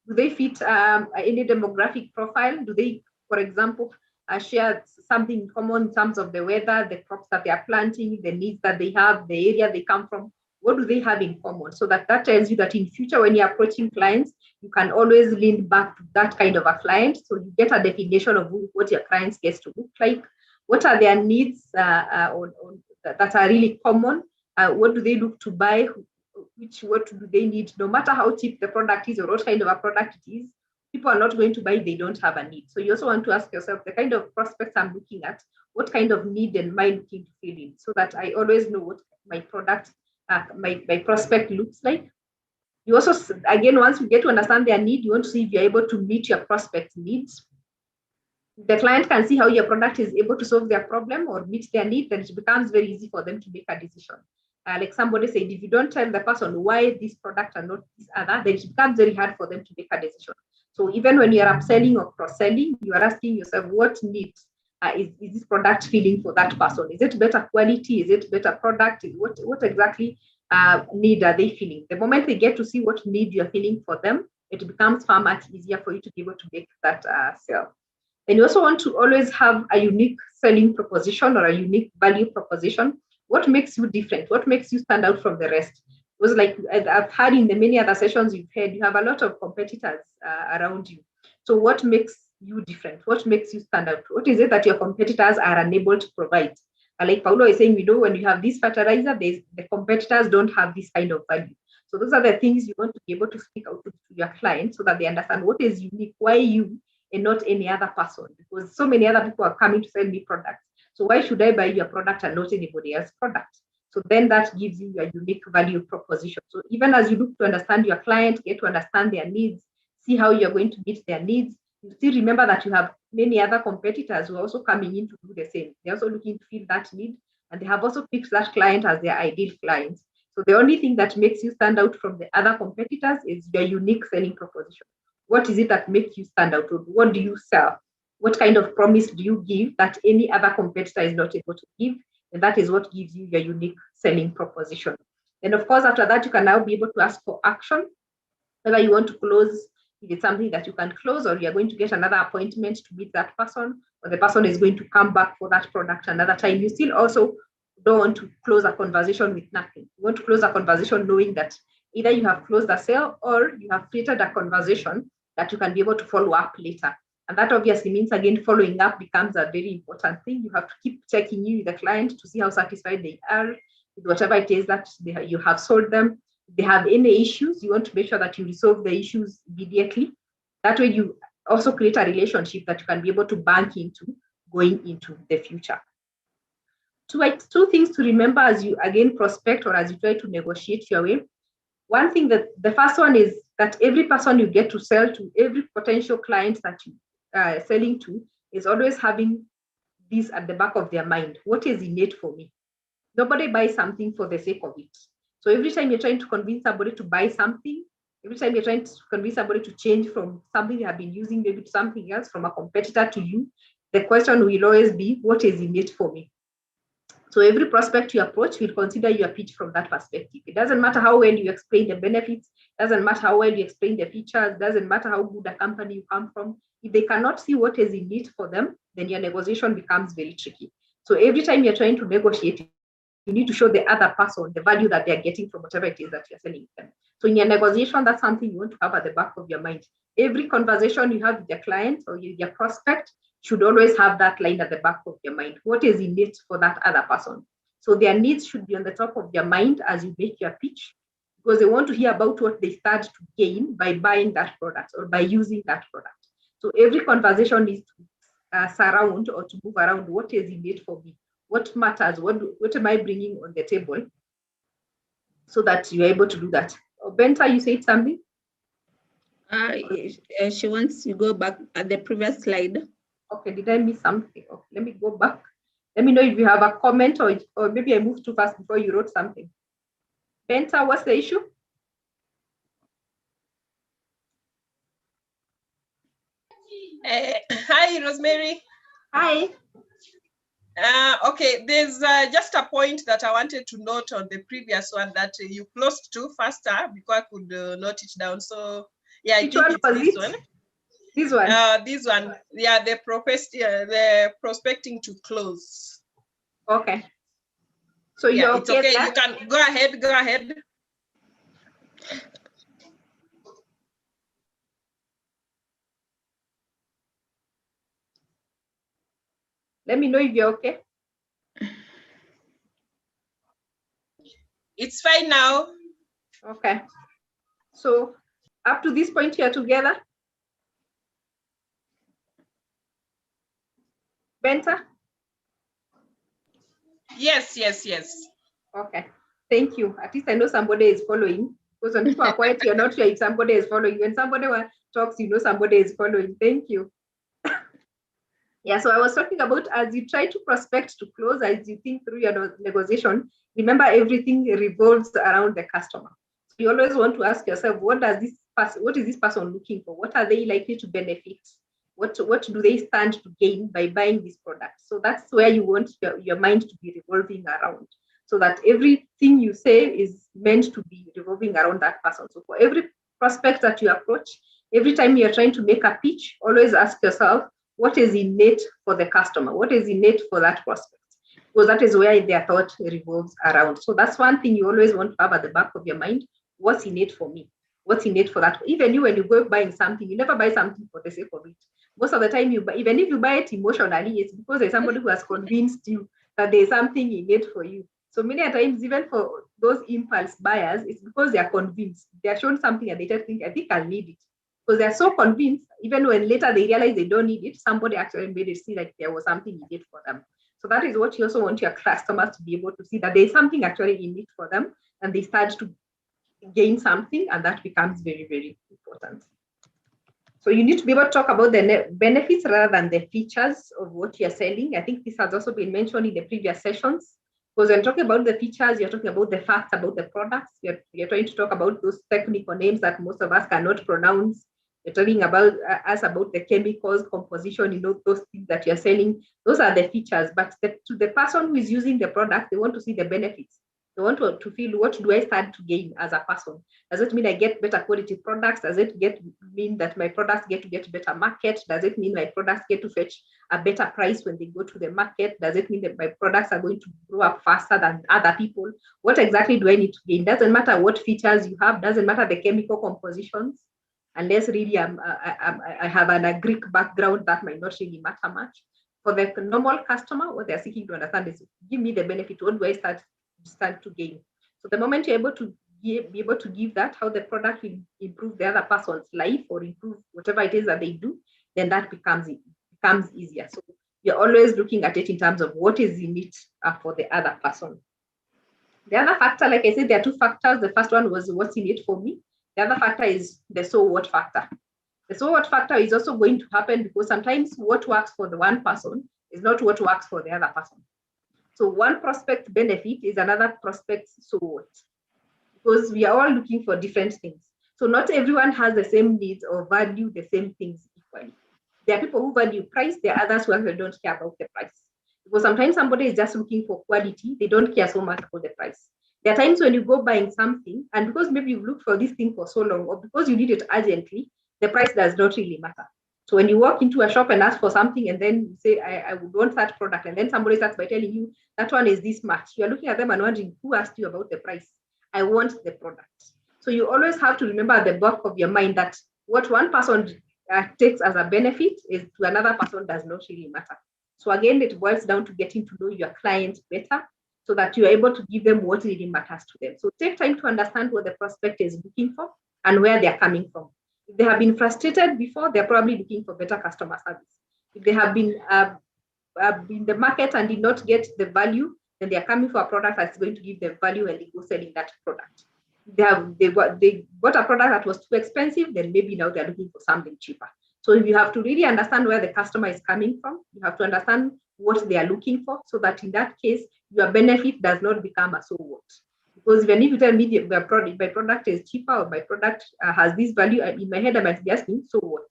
[SPEAKER 6] Do they fit any demographic profile? Do they, for example, share something in common in terms of the weather, the crops that they are planting, the needs that they have, the area they come from? What do they have in common? So that tells you that in future, when you're approaching clients, you can always lean back to that kind of a client. So you get a definition of what your clients get to look like. What are their needs that are really common? What do they look to buy? What do they need? No matter how cheap the product is or what kind of a product it is, people are not going to buy if they don't have a need. So you also want to ask yourself, the kind of prospects I'm looking at, what kind of need am I looking to fill in, so that I always know what my product, my prospect looks like. You also, again, once you get to understand their need, you want to see if you're able to meet your prospect's needs. The client can see how your product is able to solve their problem or meet their need, then it becomes very easy for them to make a decision. Like somebody said, if you don't tell the person why this product and not this other, then it becomes very hard for them to make a decision. So even when you're upselling or cross-selling, you are asking yourself, what needs is this product filling for that person? Is it better quality? Is it better product? What exactly need are they filling? The moment they get to see what need you're filling for them, it becomes far much easier for you to be able to make that sale. And you also want to always have a unique selling proposition or a unique value proposition. What makes you different? What makes you stand out from the rest? It was like I've had in the many other sessions you've had, you have a lot of competitors around you. So what makes you different? What makes you stand out? What is it that your competitors are unable to provide? Like Paulo is saying, we know when you have this fertilizer, the competitors don't have this kind of value. So those are the things you want to be able to speak out to your clients so that they understand what is unique, why you and not any other person, because so many other people are coming to sell me products. So why should I buy your product and not anybody else's product? So then that gives you a unique value proposition. So even as you look to understand your client, get to understand their needs, see how you're going to meet their needs, you still remember that you have many other competitors who are also coming in to do the same. They're also looking to fill that need, and they have also picked that client as their ideal client. So the only thing that makes you stand out from the other competitors is your unique selling proposition. What is it that makes you stand out? What do you sell? What kind of promise do you give that any other competitor is not able to give? And that is what gives you your unique selling proposition. And of course, after that, you can now be able to ask for action. Whether you want to close, if it's something that you can close, or you're going to get another appointment to meet that person, or the person is going to come back for that product another time. You still also don't want to close a conversation with nothing. You want to close a conversation knowing that either you have closed a sale or you have created a conversation that you can be able to follow up later. And that obviously means, again, following up becomes a very important thing. You have to keep checking in with the client to see how satisfied they are with whatever it is that you have sold them. If they have any issues, you want to make sure that you resolve the issues immediately. That way you also create a relationship that you can be able to bank into going into the future. Two things to remember as you, again, prospect or as you try to negotiate your way. One thing that the first one is that every person you get to sell to, every potential client that you are selling to, is always having this at the back of their mind. What is in it for me? Nobody buys something for the sake of it. So every time you're trying to convince somebody to buy something, every time you're trying to convince somebody to change from something they have been using maybe to something else, from a competitor to you, the question will always be, what is in it for me? So every prospect you approach will consider your pitch from that perspective. It doesn't matter how well you explain the benefits, doesn't matter how well you explain the features, doesn't matter how good a company you come from. If they cannot see what is in it for them, then your negotiation becomes very tricky. So every time you're trying to negotiate, you need to show the other person the value that they're getting from whatever it is that you're selling them. So in your negotiation, that's something you want to have at the back of your mind. Every conversation you have with your client or your prospect should always have that line at the back of your mind. What is in it for that other person? So their needs should be on the top of your mind as you make your pitch, because they want to hear about what they start to gain by buying that product or by using that product. So every conversation needs to surround or to move around what is in it for me, what matters, what am I bringing on the table, so that you're able to do that. Benta, you said something?
[SPEAKER 1] She wants to go back at the previous slide.
[SPEAKER 6] Okay, did I miss something? Okay, let me go back. Let me know if you have a comment or maybe I moved too fast before you wrote something. Benta, what's the issue?
[SPEAKER 10] Hi, Rosemary.
[SPEAKER 6] Hi.
[SPEAKER 10] Okay, there's just a point that I wanted to note on the previous one that you closed to faster before I could note it down. So yeah,
[SPEAKER 6] Which one was
[SPEAKER 10] this
[SPEAKER 6] it?
[SPEAKER 10] one.
[SPEAKER 6] This one?
[SPEAKER 10] This one, yeah, the prospecting to close.
[SPEAKER 6] Okay. So
[SPEAKER 10] yeah,
[SPEAKER 6] you're
[SPEAKER 10] it's okay.
[SPEAKER 6] there?
[SPEAKER 10] You can go ahead. Go ahead.
[SPEAKER 6] Let me know if you're okay.
[SPEAKER 10] It's fine now.
[SPEAKER 6] Okay. So up to this point, you're together? Benta?
[SPEAKER 10] Yes.
[SPEAKER 6] Okay. Thank you. At least I know somebody is following. Because when people are quiet, you're not sure if somebody is following. When somebody talks, you know somebody is following. Thank you. Yeah, so I was talking about as you try to prospect to close, as you think through your negotiation, remember everything revolves around the customer. So you always want to ask yourself, what is this person looking for? What are they likely to benefit? What do they stand to gain by buying this product? So that's where you want your mind to be revolving around, so that everything you say is meant to be revolving around that person. So for every prospect that you approach, every time you're trying to make a pitch, always ask yourself, what is in it for the customer? What is in it for that prospect? Because that is where their thought revolves around. So that's one thing you always want to have at the back of your mind. What's in it for me? What's in it for that? Even you, when you go buying something, you never buy something for the sake of it. Most of the time, even if you buy it emotionally, it's because there's somebody who has convinced you that there's something in it for you. So many times, even for those impulse buyers, it's because they are convinced. They are shown something and they just think, I think I'll need it. because they're so convinced, even when later they realize they don't need it, somebody actually made it see like there was something in it for them. So that is what you also want your customers to be able to see, that there's something actually in it for them, and they start to gain something, and that becomes very, very important. So you need to be able to talk about the benefits rather than the features of what you're selling. I think this has also been mentioned in the previous sessions, because when talking about the features, you're talking about the facts about the products. You're trying to talk about those technical names that most of us cannot pronounce. You're talking about us about the chemicals, composition, those things that you're selling. Those are the features. But to the person who is using the product, they want to see the benefits. They want to feel, what do I stand to gain as a person? Does it mean I get better quality products? Does it mean that my products get to get better market? Does it mean my products get to fetch a better price when they go to the market? Does it mean that my products are going to grow up faster than other people? What exactly do I need to gain? Doesn't matter what features you have. Doesn't matter the chemical compositions. Unless really I have a Greek background, that might not really matter much. For the normal customer, what they're seeking to understand is, give me the benefit. What do I stand to gain? So the moment you're able to be able to give that, how the product will improve the other person's life or improve whatever it is that they do, then that becomes easier. So you're always looking at it in terms of what is in it for the other person. The other factor, like I said, there are two factors. The first one was what's in it for me. The other factor is the so what factor. The so what factor is also going to happen because sometimes what works for the one person is not what works for the other person. So one prospect benefit is another prospect so what, because we are all looking for different things. So not everyone has the same needs or value the same things equally. There are people who value price. There are others who actually don't care about the price. Because sometimes somebody is just looking for quality. They don't care so much about the price. There are times when you go buying something, and because maybe you've looked for this thing for so long, or because you need it urgently, the price does not really matter. So when you walk into a shop and ask for something, and then you say, I would want that product, and then somebody starts by telling you that one is this much, you're looking at them and wondering, who asked you about the price? I want the product. So you always have to remember at the back of your mind that what one person takes as a benefit is to another person does not really matter. So again, it boils down to getting to know your clients better so that you're able to give them what really matters to them. So take time to understand what the prospect is looking for and where they're coming from. If they have been frustrated before, they're probably looking for better customer service. If they have been in the market and did not get the value, then they are coming for a product that's going to give them value and they go selling that product. They bought a product that was too expensive, then maybe now they're looking for something cheaper. So you have to really understand where the customer is coming from. You have to understand what they are looking for so that in that case, your benefit does not become a so what. Because even if you tell me my product is cheaper or my product has this value, in my head I might be asking, so what?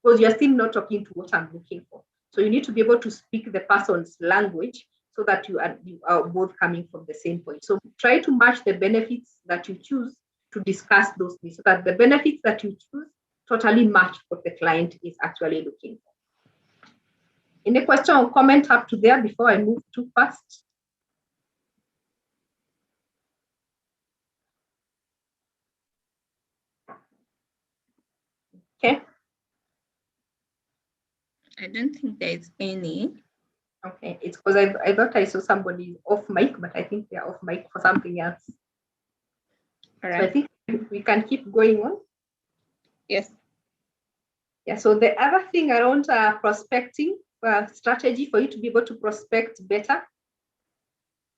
[SPEAKER 6] Because you're still not talking to what I'm looking for. So you need to be able to speak the person's language so that you are both coming from the same point. So try to match the benefits that you choose to discuss those things so that the benefits that you choose totally match what the client is actually looking for. Any question or comment up to there before I move too fast? Okay.
[SPEAKER 1] I don't think there's any.
[SPEAKER 6] Okay, it's because I thought I saw somebody off mic, but I think they're off mic for something else. All right. So I think we can keep going on.
[SPEAKER 1] Yes.
[SPEAKER 6] Yeah, so the other thing around prospecting strategy for you to be able to prospect better,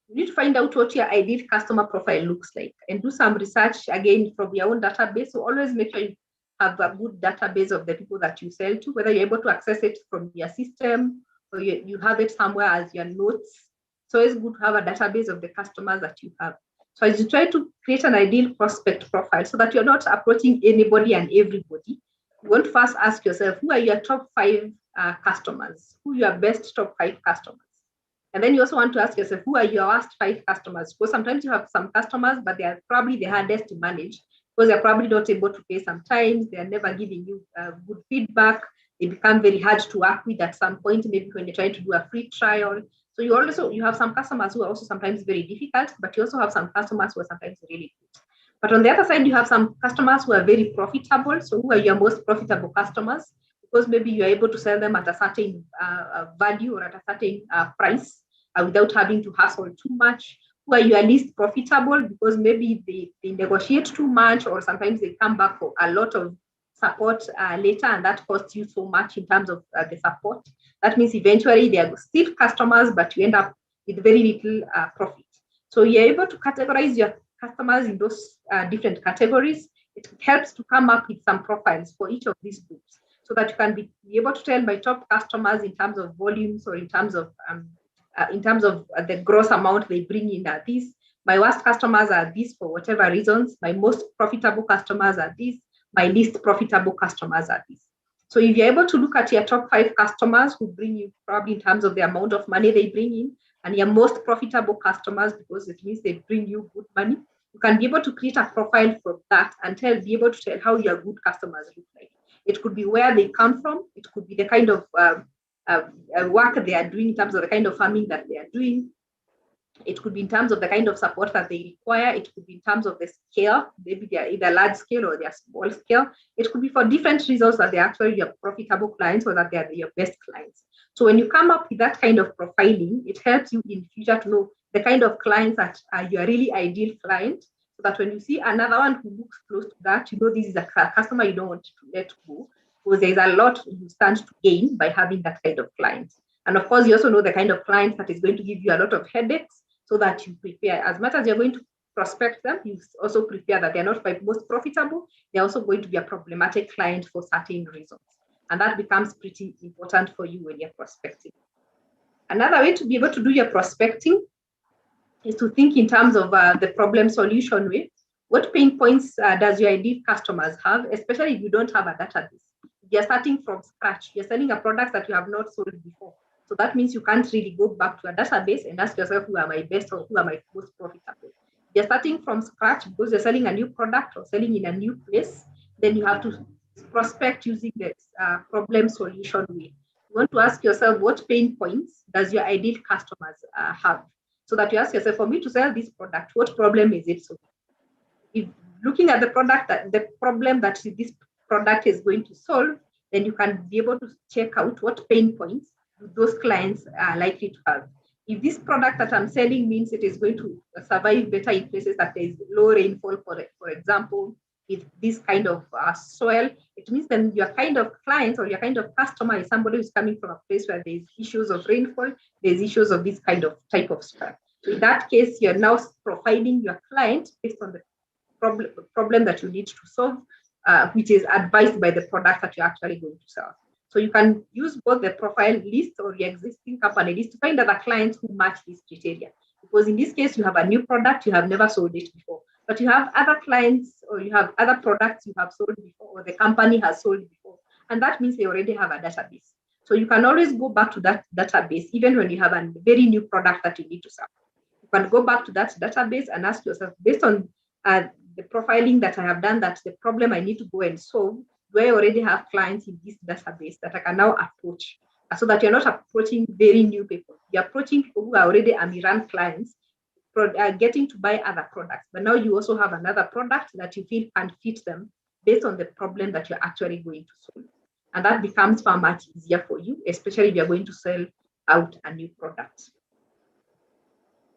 [SPEAKER 6] you need to find out what your ideal customer profile looks like and do some research again from your own database. So always make sure you have a good database of the people that you sell to, whether you're able to access it from your system or you have it somewhere as your notes. So it's good to have a database of the customers that you have. So as you try to create an ideal prospect profile so that you're not approaching anybody and everybody, you want to first ask yourself, who are your top 5 customers? Who are your best top 5 customers? And then you also want to ask yourself, who are your worst 5 customers? Because sometimes you have some customers, but they are probably the hardest to manage because they're probably not able to pay sometimes. They're never giving you good feedback. They become very hard to work with at some point, maybe when you're trying to do a free trial. So you have some customers who are also sometimes very difficult, but you also have some customers who are sometimes really good. But on the other side, you have some customers who are very profitable. So who are your most profitable customers? Because maybe you're able to sell them at a certain value or at a certain price without having to hustle too much. Who are your least profitable? Because maybe they negotiate too much or sometimes they come back for a lot of support later, and that costs you so much in terms of the support. That means eventually they are still customers, but you end up with very little profit. So you're able to categorize your customers in those different categories. It helps to come up with some profiles for each of these groups, so that you can be able to tell my top customers in terms of volumes, or in terms of the gross amount they bring in are these. My worst customers are these for whatever reasons. My most profitable customers are these. My least profitable customers are these. So if you're able to look at your top 5 customers who bring you, probably in terms of the amount of money they bring in, and your most profitable customers, because it means they bring you good money, you can be able to create a profile from that and be able to tell how your good customers look like. It could be where they come from. It could be the kind of work they are doing, in terms of the kind of farming that they are doing. It could be in terms of the kind of support that they require. It could be in terms of the scale. Maybe they are either large scale or they are small scale. It could be for different reasons that they're actually your profitable clients, or that they are your best clients. So when you come up with that kind of profiling, it helps you in future to know the kind of clients that are your really ideal client, so that when you see another one who looks close to that, you know this is a customer you don't want to let go, because there's a lot you stand to gain by having that kind of client. And of course, you also know the kind of client that is going to give you a lot of headaches, so that you prepare. As much as you're going to prospect them, you also prepare that they're not most profitable. They're also going to be a problematic client for certain reasons. And that becomes pretty important for you when you're prospecting. Another way to be able to do your prospecting is to think in terms of the problem solution way. What pain points does your ideal customers have, especially if you don't have a database? You're starting from scratch. You're selling a product that you have not sold before. So that means you can't really go back to a database and ask yourself, who are my best or who are my most profitable? You're starting from scratch because you're selling a new product or selling in a new place. Then you have to prospect using the problem solution way. You want to ask yourself, what pain points does your ideal customers have? So that you ask yourself, for me to sell this product, what problem is it solving? If looking at the product, the problem that this product is going to solve, then you can be able to check out what pain points those clients are likely to have. If this product that I'm selling means it is going to survive better in places that there is low rainfall, for example, with this kind of soil, it means then your kind of clients or your kind of customer is somebody who's coming from a place where there's issues of rainfall, there's issues of this kind of type of soil. So in that case, you're now profiling your client based on the problem that you need to solve, which is advised by the product that you're actually going to sell. So you can use both the profile list or your existing company list to find other clients who match these criteria. Because in this case, you have a new product, you have never sold it before, but you have other clients or you have other products you have sold before, or the company has sold before. And that means they already have a database. So you can always go back to that database, even when you have a very new product that you need to sell. You can go back to that database and ask yourself, based on the profiling that I have done, that's the problem I need to go and solve, do I already have clients in this database that I can now approach? So that you're not approaching very new people. You're approaching people who are already Amiran clients, getting to buy other products. But now you also have another product that you feel can fit them based on the problem that you're actually going to solve. And that becomes far much easier for you, especially if you're going to sell out a new product.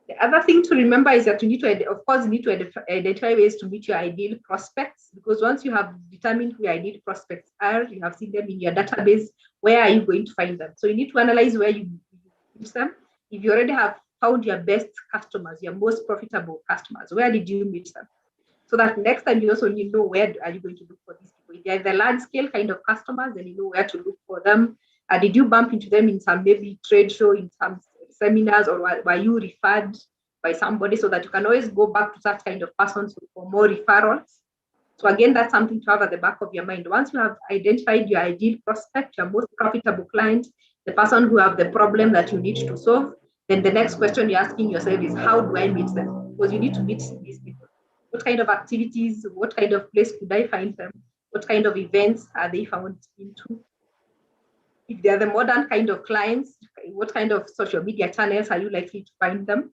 [SPEAKER 6] The other thing to remember is that you need to, of course, you need to identify ways to meet your ideal prospects, because once you have determined who your ideal prospects are, you have seen them in your database, where are you going to find them? So you need to analyze where you use them. If you already have found your best customers, your most profitable customers, where did you meet them? So that next time you also need to know where are you going to look for these people. If they're the large scale kind of customers, then you know where to look for them. Did you bump into them in some maybe trade show, in some seminars, or were you referred by somebody, so that you can always go back to that kind of person for more referrals? So again, that's something to have at the back of your mind. Once you have identified your ideal prospect, your most profitable client, the person who have the problem that you need to solve, then the next question you're asking yourself is, how do I meet them? Because you need to meet these people. What kind of activities, what kind of place could I find them? What kind of events are they found into? If they're the modern kind of clients, what kind of social media channels are you likely to find them?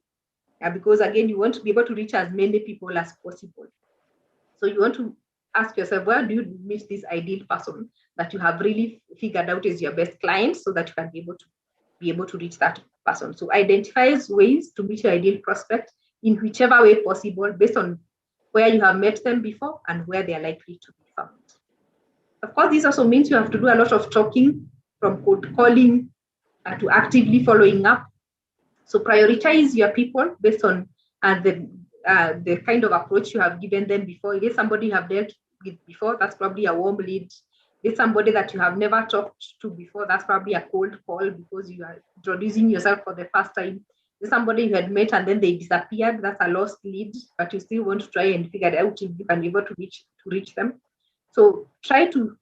[SPEAKER 6] Because again, you want to be able to reach as many people as possible. So you want to ask yourself, where do you meet this ideal person that you have really figured out is your best client, so that you can be able to reach that person? So identify ways to meet your ideal prospect in whichever way possible, based on where you have met them before and where they are likely to be found. Of course, this also means you have to do a lot of talking, from cold calling to actively following up. So prioritize your people based on the kind of approach you have given them before. If it's somebody you have dealt with before, that's probably a warm lead. If it's somebody that you have never talked to before, that's probably a cold call because you are introducing yourself for the first time. If somebody you had met and then they disappeared, that's a lost lead, but you still want to try and figure out if you can be able to reach them. So try to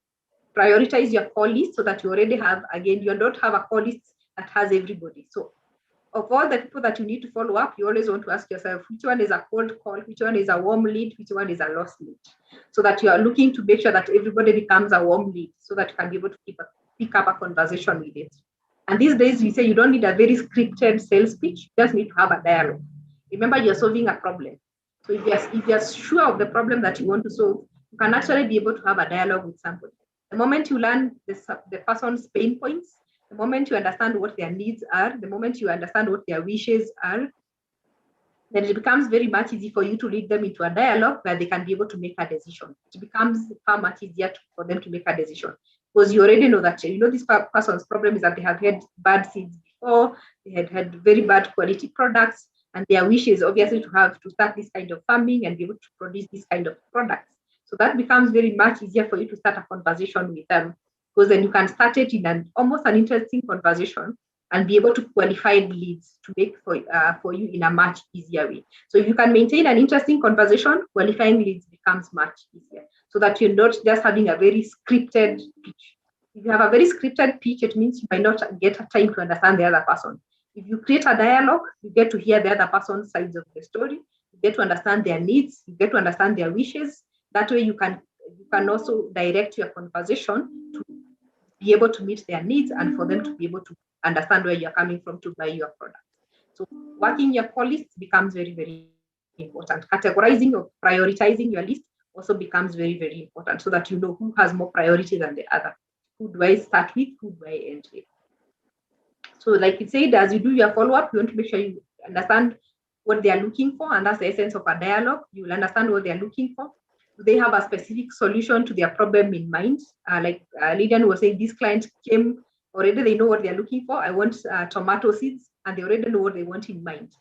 [SPEAKER 6] prioritize your call list so that you already have, again, you don't have a call list that has everybody. So of all the people that you need to follow up, you always want to ask yourself, which one is a cold call, which one is a warm lead, which one is a lost lead, so that you are looking to make sure that everybody becomes a warm lead so that you can be able to pick up a conversation with it. And these days, we say you don't need a very scripted sales pitch, you just need to have a dialogue. Remember, you're solving a problem. So if you're sure of the problem that you want to solve, you can actually be able to have a dialogue with somebody. The moment you learn the person's pain points, the moment you understand what their needs are, the moment you understand what their wishes are, then it becomes very much easy for you to lead them into a dialogue where they can be able to make a decision. It becomes far much easier for them to make a decision because you already know that, this person's problem is that they have had bad seeds before, they had very bad quality products, and their wish is obviously to start this kind of farming and be able to produce this kind of products. So that becomes very much easier for you to start a conversation with them, because then you can start it in almost an interesting conversation and be able to qualify leads to make for you in a much easier way. So if you can maintain an interesting conversation, qualifying leads becomes much easier, so that you're not just having a very scripted pitch. If you have a very scripted pitch, it means you might not get time to understand the other person. If you create a dialogue, you get to hear the other person's sides of the story, you get to understand their needs, you get to understand their wishes. That way you can also direct your conversation to be able to meet their needs and for them to be able to understand where you're coming from to buy your product. So working your call list becomes very, very important. Categorizing or prioritizing your list also becomes very, very important, so that you know who has more priority than the other. Who do I start with? Who do I end with? So like you said, as you do your follow-up, you want to make sure you understand what they are looking for, and that's the essence of a dialogue. You will understand what they are looking for. Do they have a specific solution to their problem in mind? Like Lydian was saying, this client came, already they know what they're looking for. I want tomato seeds, and they already know what they want in mind.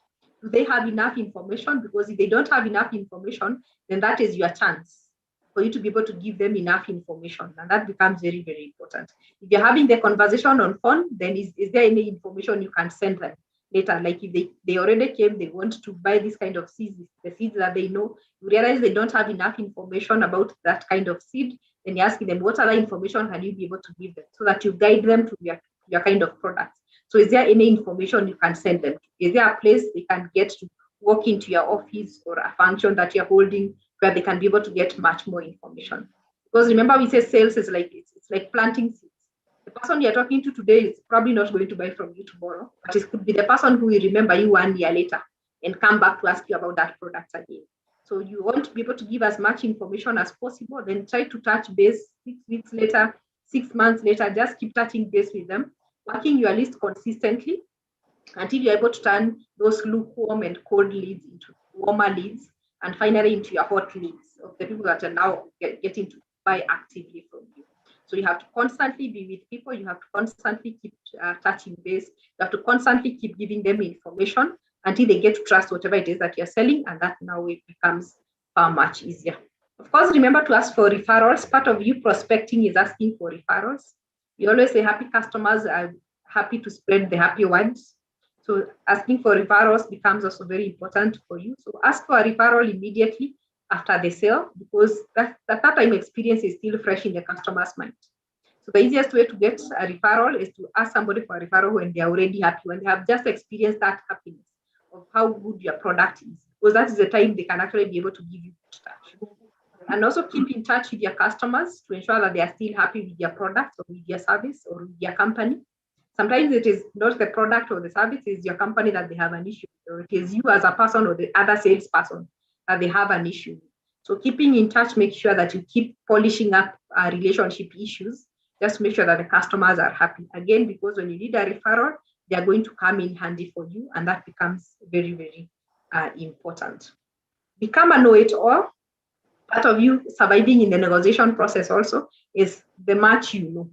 [SPEAKER 6] Do they have enough information? Because if they don't have enough information, then that is your chance for you to be able to give them enough information. And that becomes very, very important. If you're having the conversation on phone, then is there any information you can send them later? Like if they already came, they want to buy this kind of seeds, the seeds that they know, you realize they don't have enough information about that kind of seed, then you're asking them, what other information can you be able to give them so that you guide them to your kind of products? So is there any information you can send them? Is there a place they can get to walk into your office or a function that you're holding where they can be able to get much more information? Because remember, we say sales is like, it's like planting seeds. The person you're talking to today is probably not going to buy from you tomorrow, but it could be the person who will remember you 1 year later and come back to ask you about that product again. So you want to be able to give as much information as possible, then try to touch base 6 weeks later, 6 months later, just keep touching base with them, working your list consistently until you're able to turn those lukewarm and cold leads into warmer leads, and finally into your hot leads of the people that are now getting to buy actively from you. So you have to constantly be with people. You have to constantly keep touching base. You have to constantly keep giving them information until they get to trust whatever it is that you're selling, and that now it becomes far much easier. Of course, remember to ask for referrals. Part of you prospecting is asking for referrals. You always say happy customers are happy to spread the happy words. So asking for referrals becomes also very important for you. So ask for a referral immediately after the sale, because that time experience is still fresh in the customer's mind. So the easiest way to get a referral is to ask somebody for a referral when they're already happy, when they have just experienced that happiness of how good your product is, because that is the time they can actually be able to give you touch. And also keep in touch with your customers to ensure that they are still happy with your product or with your service or with your company. Sometimes it is not the product or the service, it's your company that they have an issue with, or it is you as a person or the other salesperson that they have an issue with. So keeping in touch, make sure that you keep polishing up relationship issues, just to make sure that the customers are happy. Again, because when you need a referral, they are going to come in handy for you, and that becomes very, very important. Become a know-it-all. part of you surviving in the negotiation process also is the much you know.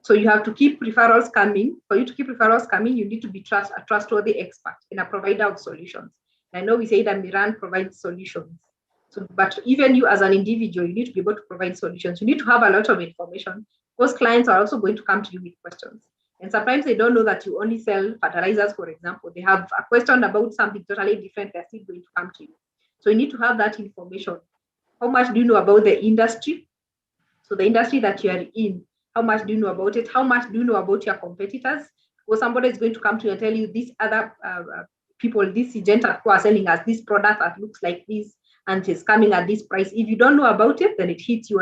[SPEAKER 6] So you have to keep referrals coming. For you to keep referrals coming, you need to be a trustworthy expert and a provider of solutions. I know we say that Miran provides solutions. So, but even you as an individual, you need to be able to provide solutions. You need to have a lot of information because clients are also going to come to you with questions. And sometimes they don't know that you only sell fertilizers, for example. They have a question about something totally different. They're still going to come to you. So you need to have that information. How much do you know about the industry? So the industry that you are in, how much do you know about it? How much do you know about your competitors? Or somebody is going to come to you and tell you these other people, this Syngenta who are selling us this product that looks like this and is coming at this price. If you don't know about it, then it hits you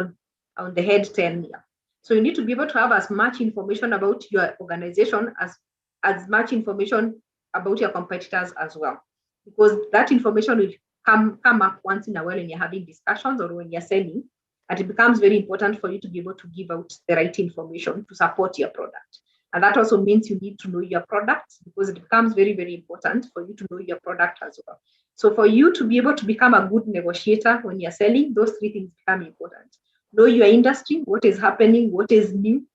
[SPEAKER 6] on the head 10 years. So you need to be able to have as much information about your organization as much information about your competitors as well, because that information will come up once in a while when you're having discussions or when you're selling. And it becomes very important for you to be able to give out the right information to support your product. And that also means you need to know your product, because it becomes very, very important for you to know your product as well. So for you to be able to become a good negotiator when you're selling, those three things become important. Know your industry, what is happening, what is new,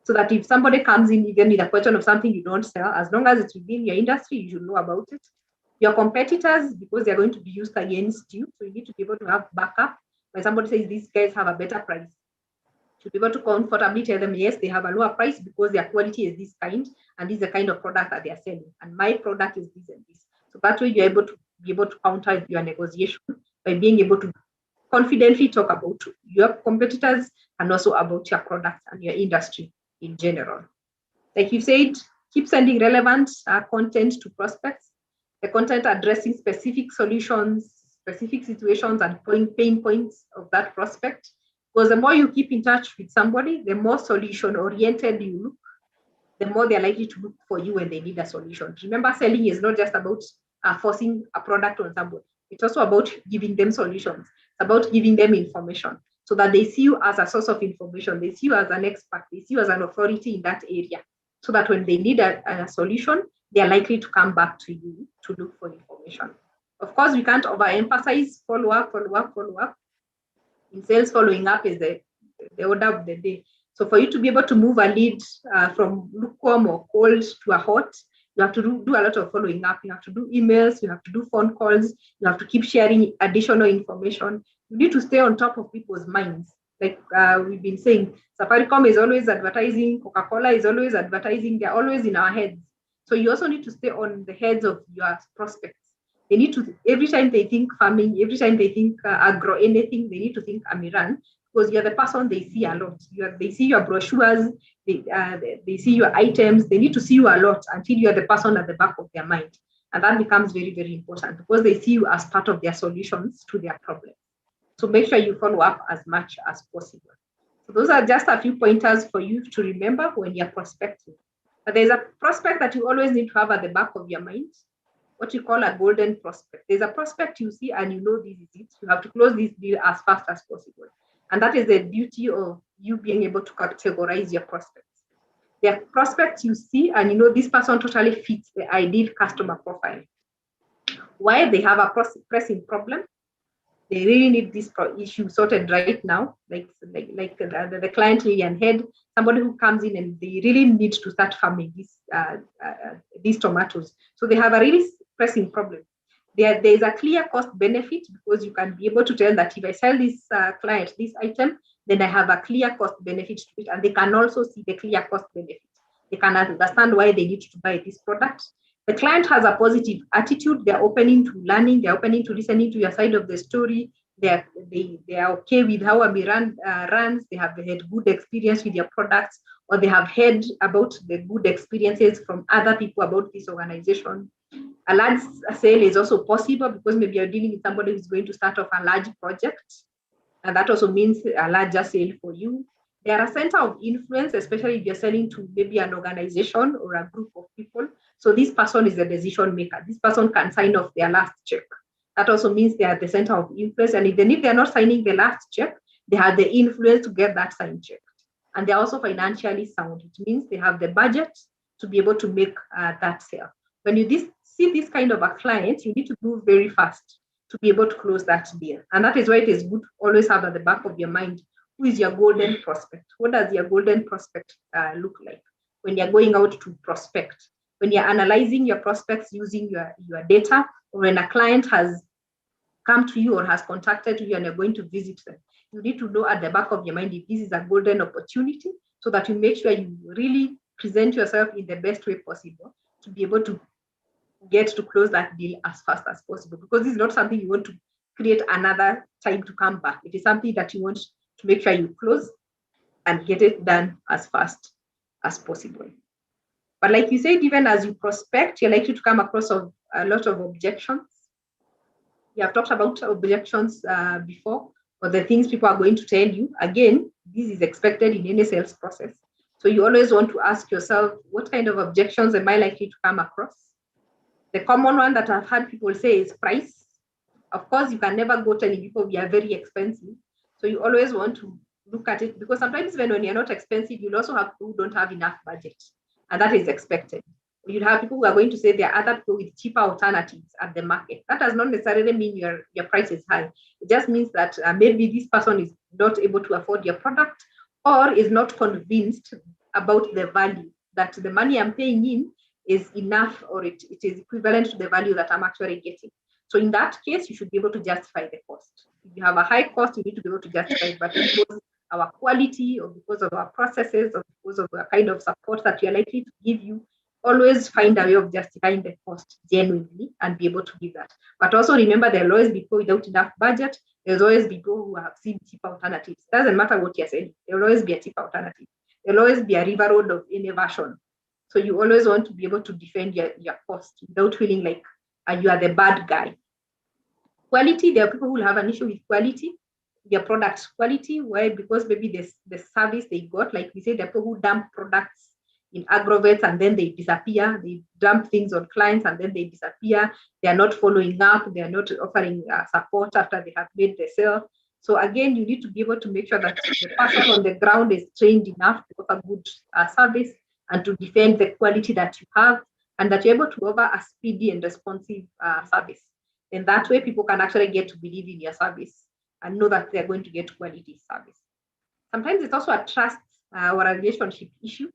[SPEAKER 6] so that if somebody comes in even with a question of something you don't sell, as long as it's within your industry, you should know about it. Your competitors, because they're going to be used against you, so you need to be able to have backup. When somebody says these guys have a better price, to be able to comfortably tell them, yes, they have a lower price because their quality is this kind, and this is the kind of product that they are selling, and my product is this and this. So that way you're able to be able to counter your negotiation by being able to confidently talk about your competitors and also about your product and your industry in general. Like you said, keep sending relevant content to prospects, the content addressing specific solutions, specific situations, and pain points of that prospect. Because the more you keep in touch with somebody, the more solution-oriented you look, the more they're likely to look for you when they need a solution. Remember, selling is not just about forcing a product on somebody. It's also about giving them solutions. It's about giving them information so that they see you as a source of information. They see you as an expert. They see you as an authority in that area, so that when they need a solution, they are likely to come back to you to look for information. Of course, we can't overemphasize follow-up. In sales, following up is the order of the day. So for you to be able to move a lead from lukewarm or cold to a hot, you have to do a lot of following up. You have to do emails, you have to do phone calls, you have to keep sharing additional information. You need to stay on top of people's minds. Like we've been saying, Safaricom is always advertising, Coca-Cola is always advertising, they're always in our heads. So you also need to stay on the heads of your prospects. They need to, every time they think farming, every time they think agro anything, they need to think Amiran, because you're the person they see a lot. They see your brochures, they see your items, they need to see you a lot until you're the person at the back of their mind. And that becomes very, very important because they see you as part of their solutions to their problems. So make sure you follow up as much as possible. So those are just a few pointers for you to remember when you're prospecting. But there's a prospect that you always need to have at the back of your mind, what you call a golden prospect. There's a prospect you see and you know this is it. You have to close this deal as fast as possible. And that is the beauty of you being able to categorize your prospects. There are prospects you see and you know this person totally fits the ideal customer profile. Why? They have a pressing problem. They really need this issue sorted right now, like the client really and head, somebody who comes in and they really need to start farming these tomatoes. So they have a really pressing problem. There's a clear cost benefit because you can be able to tell that if I sell this client this item, then I have a clear cost benefit to it, and they can also see the clear cost benefit. They can understand why they need to buy this product. The client has a positive attitude. They're open to learning. They're open to listening to your side of the story. They are okay with how Amiran runs. They have had good experience with your products, or they have heard about the good experiences from other people about this organization. A large sale is also possible because maybe you're dealing with somebody who's going to start off a large project, and that also means a larger sale for you. They are a center of influence, especially if you're selling to maybe an organization or a group of people. So this person is the decision maker. This person can sign off their last check. That also means they are the center of influence. And even if they're not signing the last check, they have the influence to get that signed check. And they're also financially sound. It means they have the budget to be able to make that sale. When you see this kind of a client, you need to move very fast. to be able to close that deal. And that is why it is good to always have at the back of your mind, who is your golden prospect? What does your golden prospect look like when you're going out to prospect? When you're analyzing your prospects using your data, or when a client has come to you or has contacted you and you're going to visit them, you need to know at the back of your mind if this is a golden opportunity, so that you make sure you really present yourself in the best way possible to be able to get to close that deal as fast as possible, because this is not something you want to create another time to come back. It is something that you want to make sure you close and get it done as fast as possible. But like you said, even as you prospect, you're likely to come across a lot of objections. We have talked about objections before, or the things people are going to tell you. Again, this is expected in any sales process. So you always want to ask yourself, what kind of objections am I likely to come across? The common one that I've had people say is price. Of course, you can never go telling people we are very expensive. So you always want to look at it, because sometimes even when you're not expensive, you'll also have people who don't have enough budget, and that is expected. You'll have people who are going to say there are other people with cheaper alternatives at the market. That does not necessarily mean your price is high. It just means that maybe this person is not able to afford your product, or is not convinced about the value, that the money I'm paying in is enough, or it is equivalent to the value that I'm actually getting. So in that case, you should be able to justify the cost. If you have a high cost, you need to be able to justify it, but because our quality, or because of our processes, or because of the kind of support that you're likely to give you, always find a way of justifying the cost genuinely and be able to give that. But also remember, there will always be people without enough budget. There's always people who have seen cheaper alternatives. It doesn't matter what you're saying. There will always be a cheaper alternative. There will always be a river road of any version. So you always want to be able to defend your cost without feeling like you are the bad guy. Quality, there are people who will have an issue with quality, their product quality. Why? Because maybe the service they got, like we say, the people who dump products in agrovets and then they disappear. They dump things on clients and then they disappear. They are not following up. They are not offering support after they have made the sale. So again, you need to be able to make sure that the person on the ground is trained enough to offer good service and to defend the quality that you have, and that you're able to offer a speedy and responsive service. In that way, people can actually get to believe in your service and know that they're going to get quality service. Sometimes it's also a trust or a relationship issue.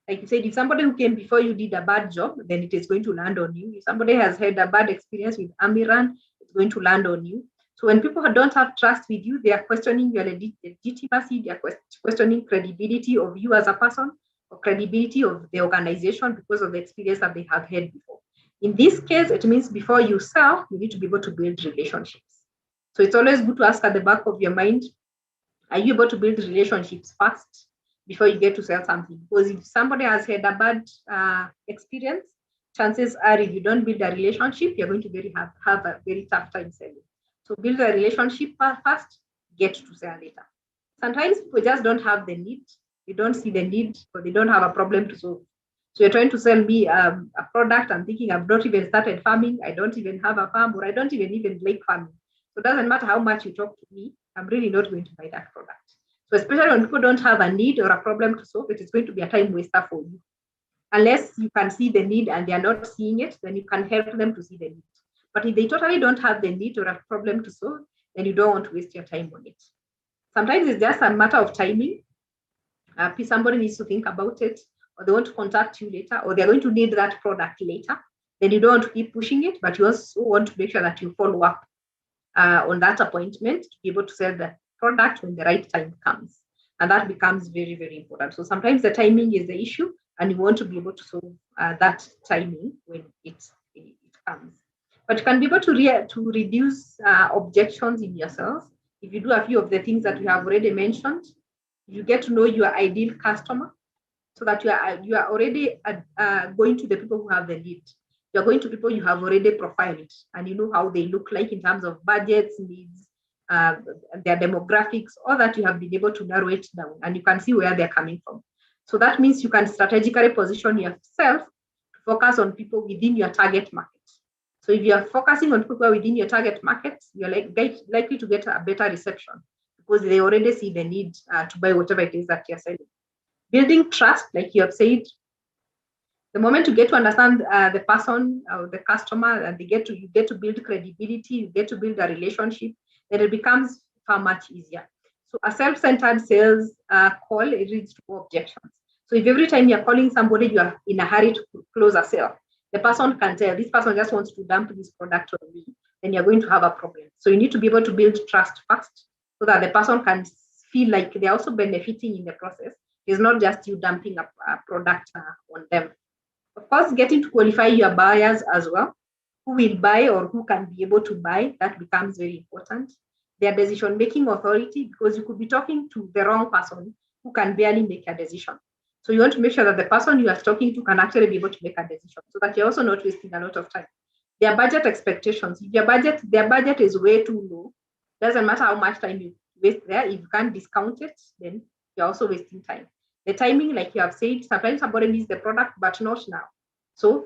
[SPEAKER 6] Like you said, if somebody who came before you did a bad job, then it is going to land on you. If somebody has had a bad experience with Amiran, it's going to land on you. So when people don't have trust with you, they are questioning your legitimacy, they are questioning credibility of you as a person, or credibility of the organization, because of the experience that they have had before. In this case, it means before you sell, you need to be able to build relationships. So it's always good to ask at the back of your mind, are you able to build relationships first before you get to sell something? Because if somebody has had a bad experience, chances are if you don't build a relationship, you're going to have a very tough time selling. So build a relationship first, get to sell later. Sometimes people just don't have the need. They don't see the need, or they don't have a problem to solve. So you're trying to sell me a product. I'm thinking I've not even started farming. I don't even have a farm, or I don't even like farming. So it doesn't matter how much you talk to me, I'm really not going to buy that product. So especially when people don't have a need or a problem to solve, it is going to be a time waster for you. Unless you can see the need and they are not seeing it, then you can help them to see the need. But if they totally don't have the need or a problem to solve, then you don't want to waste your time on it. Sometimes it's just a matter of timing. Somebody needs to think about it, or they want to contact you later, or they're going to need that product later. Then you don't want to keep pushing it, but you also want to make sure that you follow up on that appointment to be able to sell the product when the right time comes. And that becomes very, very important. So sometimes the timing is the issue, and you want to be able to solve that timing when it comes. But you can be able to reduce objections in your sales if you do a few of the things that we have already mentioned. You get to know your ideal customer, so that you are already going to the people who have the need. You're going to people you have already profiled, and you know how they look like in terms of budgets, needs, their demographics, all that. You have been able to narrow it down, and you can see where they're coming from. So that means you can strategically position yourself to focus on people within your target market. So if you're focusing on people within your target market, you're likely to get a better reception, because they already see the need to buy whatever it is that you're selling. Building trust, like you have said, The moment you get to understand the person or the customer, and you get to build credibility, you get to build a relationship, then it becomes far much easier. So a self-centered sales call, it leads to objections. So if every time you're calling somebody, you are in a hurry to close a sale, the person can tell this person just wants to dump this product on me, then you're going to have a problem. So you need to be able to build trust first so that the person can feel like they're also benefiting in the process. It's not just you dumping a product on them. Of course, getting to qualify your buyers as well. Who will buy or who can be able to buy, that becomes very important. Their decision-making authority, because you could be talking to the wrong person who can barely make a decision. So you want to make sure that the person you are talking to can actually be able to make a decision so that you're also not wasting a lot of time. Their budget expectations. If their budget is way too low, doesn't matter how much time you waste there. If you can't discount it, then you're also wasting time. The timing, like you have said, sometimes somebody needs the product, but not now. So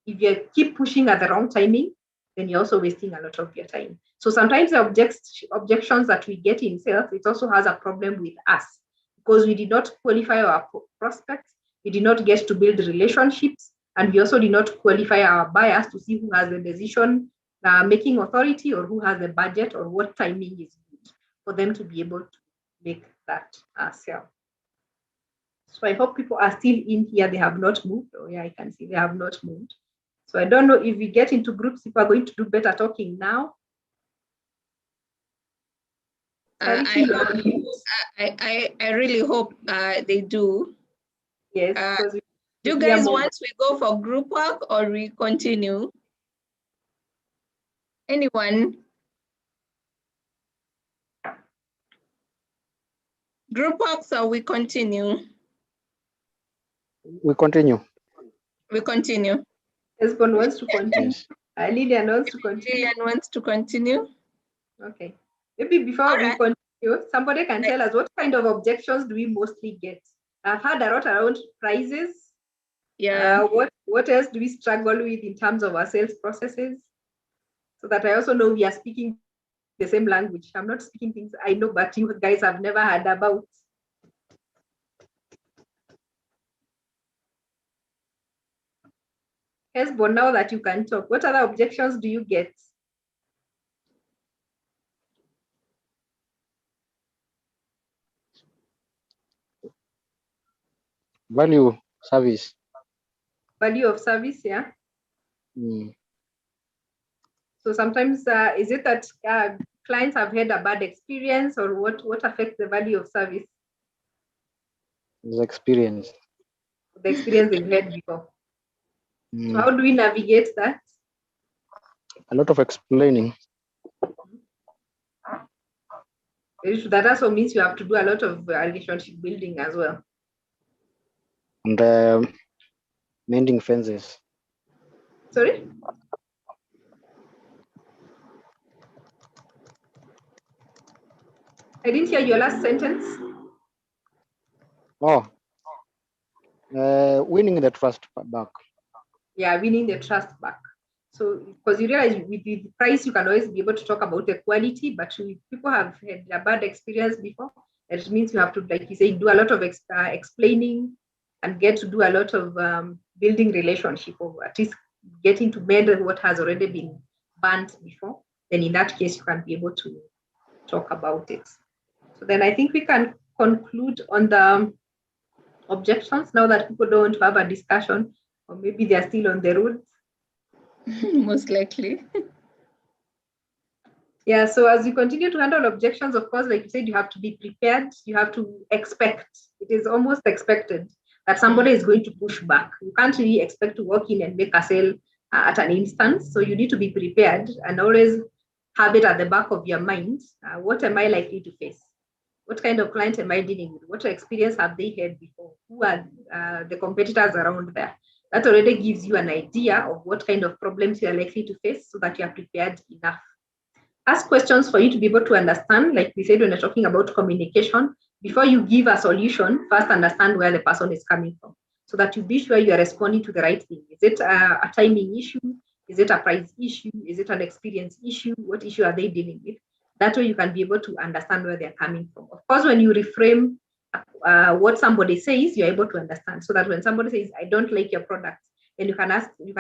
[SPEAKER 6] if you keep pushing at the wrong timing, then you're also wasting a lot of your time. So sometimes the objections that we get in sales, it also has a problem with us because we did not qualify our prospects, we did not get to build relationships, and we also did not qualify our buyers to see who has the decision making authority or who has the budget or what timing is good for them to be able to make that sale. So I hope people are still in here. They have not moved. Oh yeah, I can see they have not moved. So I don't know if we get into groups, if we're going to do better talking now.
[SPEAKER 1] I really hope they do.
[SPEAKER 6] Yes.
[SPEAKER 1] Do you guys want we go for group work or we continue? Anyone? Group works or we continue?
[SPEAKER 3] We continue.
[SPEAKER 1] We continue.
[SPEAKER 6] Esbon wants to continue. Yes. Lillian wants to continue.
[SPEAKER 1] Lillian wants to continue.
[SPEAKER 6] Okay. Maybe before we continue, somebody can tell us what kind of objections do we mostly get? I've heard a lot around prices.
[SPEAKER 1] Yeah.
[SPEAKER 6] What else do we struggle with in terms of our sales processes? So that I also know we are speaking the same language. I'm not speaking things I know, but you guys have never heard about. Esbon, now that you can talk, what other objections do you get?
[SPEAKER 3] Value service.
[SPEAKER 6] Value of service, yeah.
[SPEAKER 3] Mm.
[SPEAKER 6] So sometimes, is it that clients have had a bad experience, or what affects the value of service?
[SPEAKER 3] The experience.
[SPEAKER 6] The experience they've had before.
[SPEAKER 3] Mm.
[SPEAKER 6] So how do we navigate that?
[SPEAKER 3] A lot of explaining.
[SPEAKER 6] That also means you have to do a lot of relationship building as well.
[SPEAKER 3] And mending fences.
[SPEAKER 6] Sorry? I didn't hear your last sentence.
[SPEAKER 3] Oh, winning the trust back.
[SPEAKER 6] Yeah, winning the trust back. So, because you realize with the price, you can always be able to talk about the quality, but if people have had a bad experience before, it means you have to, like you say, do a lot of explaining and get to do a lot of building relationship, or at least getting to mend what has already been burnt before. Then in that case, you can be able to talk about it. So then I think we can conclude on the objections now that people don't want to have a discussion, or maybe they're still on the road.
[SPEAKER 1] Most likely.
[SPEAKER 6] Yeah, so as you continue to handle objections, of course, like you said, you have to be prepared. You have to expect. It is almost expected that somebody is going to push back. You can't really expect to walk in and make a sale at an instance. So you need to be prepared and always have it at the back of your mind. What am I likely to face? What kind of client am I dealing with? What experience have they had before? Who are the competitors around there? That already gives you an idea of what kind of problems you are likely to face so that you are prepared enough. Ask questions for you to be able to understand. Like we said, when we're talking about communication, before you give a solution, first understand where the person is coming from so that you be sure you are responding to the right thing. Is it a timing issue? Is it a price issue? Is it an experience issue? What issue are they dealing with? That way you can be able to understand where they're coming from. Of course, when you reframe what somebody says, you're able to understand so that when somebody says, I don't like your product, And you can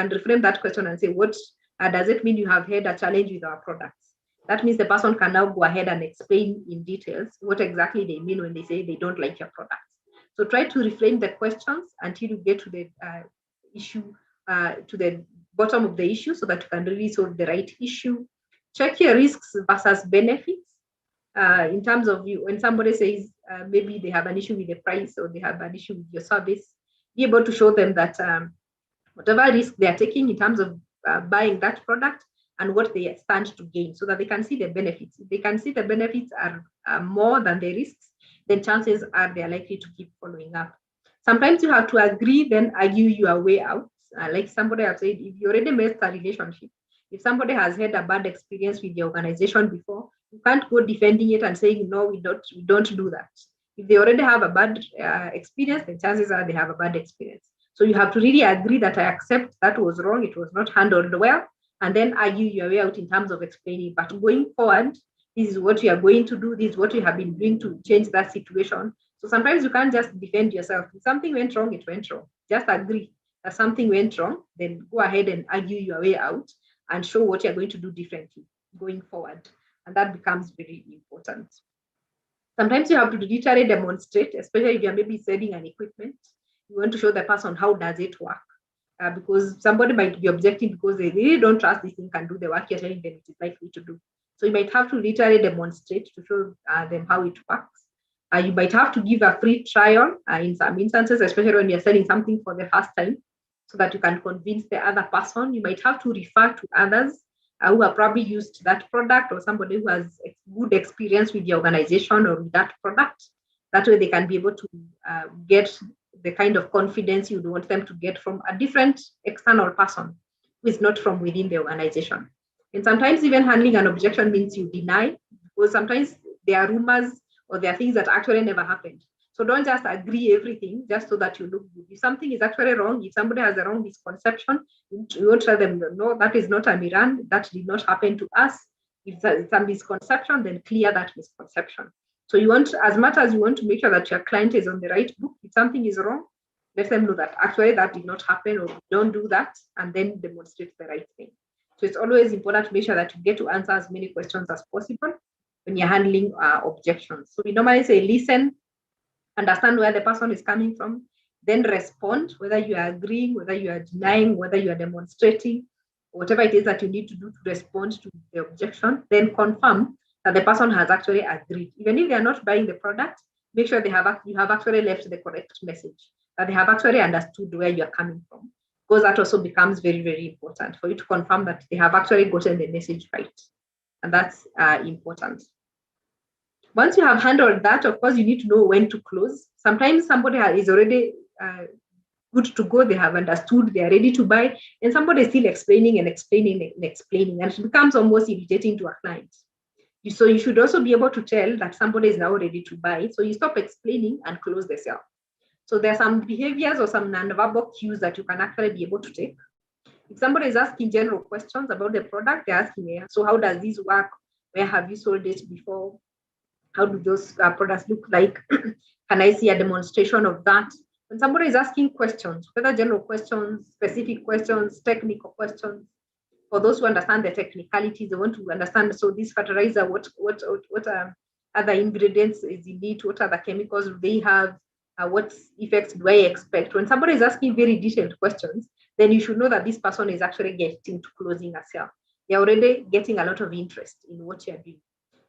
[SPEAKER 6] reframe that question and say, what does it mean you have had a challenge with our products? That means the person can now go ahead and explain in details what exactly they mean when they say they don't like your products. So try to reframe the questions until you get to the issue, to the bottom of the issue, so that you can really solve the right issue. Check your risks versus benefits. In terms of when somebody says maybe they have an issue with the price or they have an issue with your service, be able to show them that whatever risk they are taking in terms of buying that product and what they stand to gain, so that they can see the benefits. If they can see the benefits are more than the risks, then chances are they are likely to keep following up. Sometimes you have to agree, then argue your way out. Like somebody has said, if you already messed a relationship, if somebody has had a bad experience with the organization before, you can't go defending it and saying, no, we don't do that. If they already have a bad experience, then chances are they have a bad experience. So you have to really agree that I accept that was wrong, it was not handled well, and then argue your way out in terms of explaining. But going forward, this is what you are going to do, this is what you have been doing to change that situation. So sometimes you can't just defend yourself. If something went wrong, it went wrong. Just agree that something went wrong, then go ahead and argue your way out and show what you're going to do differently going forward. And that becomes very important. Sometimes you have to literally demonstrate, especially if you're maybe selling an equipment. You want to show the person how does it work. Because somebody might be objecting because they really don't trust this thing can do the work you're telling them it is likely to do. So you might have to literally demonstrate to show them how it works. You might have to give a free trial in some instances, especially when you're selling something for the first time, so that you can convince the other person. You might have to refer to others who have probably used that product, or somebody who has good experience with the organization or with that product. That way they can be able to get the kind of confidence you'd want them to get from a different external person who is not from within the organization. And sometimes even handling an objection means you deny, because sometimes there are rumors or there are things that actually never happened. So don't just agree everything just so that you look good. If something is actually wrong, if somebody has a wrong misconception, you won't tell them, no, that is not a Miran, that did not happen to us. If it's a misconception, then clear that misconception. So you want, as much as you want to make sure that your client is on the right book, if something is wrong, let them know that actually that did not happen, or don't do that, and then demonstrate the right thing. So it's always important to make sure that you get to answer as many questions as possible when you're handling objections. So we normally say listen, understand where the person is coming from, then respond, whether you are agreeing, whether you are denying, whether you are demonstrating, whatever it is that you need to do to respond to the objection, then confirm that the person has actually agreed. Even if they are not buying the product, make sure you have actually left the correct message, that they have actually understood where you are coming from, because that also becomes very, very important for you to confirm that they have actually gotten the message right. And that's important. Once you have handled that, of course, you need to know when to close. Sometimes somebody is already good to go, they have understood, they are ready to buy, and somebody is still explaining and explaining and explaining, and it becomes almost irritating to a client. So you should also be able to tell that somebody is now ready to buy. So you stop explaining and close the sale. So there are some behaviors or some non-verbal cues that you can actually be able to take. If somebody is asking general questions about the product, they're asking, so how does this work? Where have you sold it before? How do those products look like? Can I see a demonstration of that? When somebody is asking questions, whether general questions, specific questions, technical questions, for those who understand the technicalities, they want to understand, so this fertilizer, what other ingredients is in it, what other chemicals do they have, what effects do I expect? When somebody is asking very detailed questions, then you should know that this person is actually getting to closing a sale. They're already getting a lot of interest in what you're doing.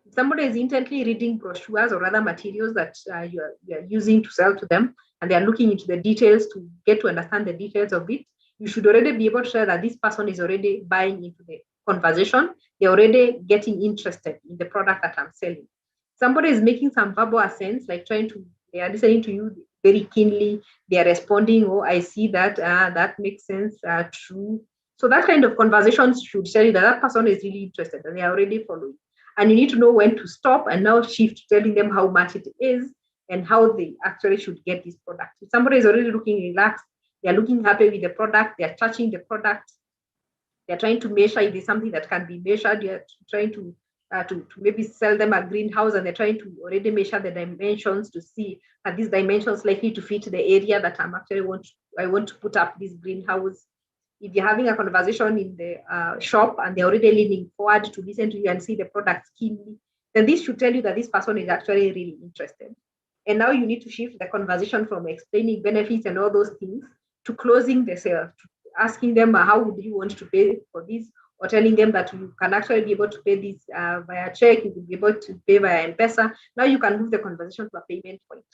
[SPEAKER 6] If somebody is intently reading brochures or other materials that you're using to sell to them, and they're looking into the details to get to understand the details of it, you should already be able to share that this person is already buying into the conversation. They're already getting interested in the product that I'm selling. Somebody is making some verbal assents, like they are listening to you very keenly. They are responding, oh, I see that, that makes sense, true. So that kind of conversation should tell you that that person is really interested and they are already following. And you need to know when to stop and now shift, telling them how much it is and how they actually should get this product. If somebody is already looking relaxed, they're looking happy with the product, they're touching the product, they're trying to measure if there's something that can be measured, they're trying to maybe sell them a greenhouse, and they're trying to already measure the dimensions to see are these dimensions likely to fit the area that I want to put up this greenhouse. if you're having a conversation in the shop and they're already leaning forward to listen to you and see the product keenly, then this should tell you that this person is actually really interested. And now you need to shift the conversation from explaining benefits and all those things to closing the sale, to asking them how would you want to pay for this, or telling them that you can actually be able to pay this via check, you will be able to pay via M-Pesa. Now you can move the conversation to a payment point.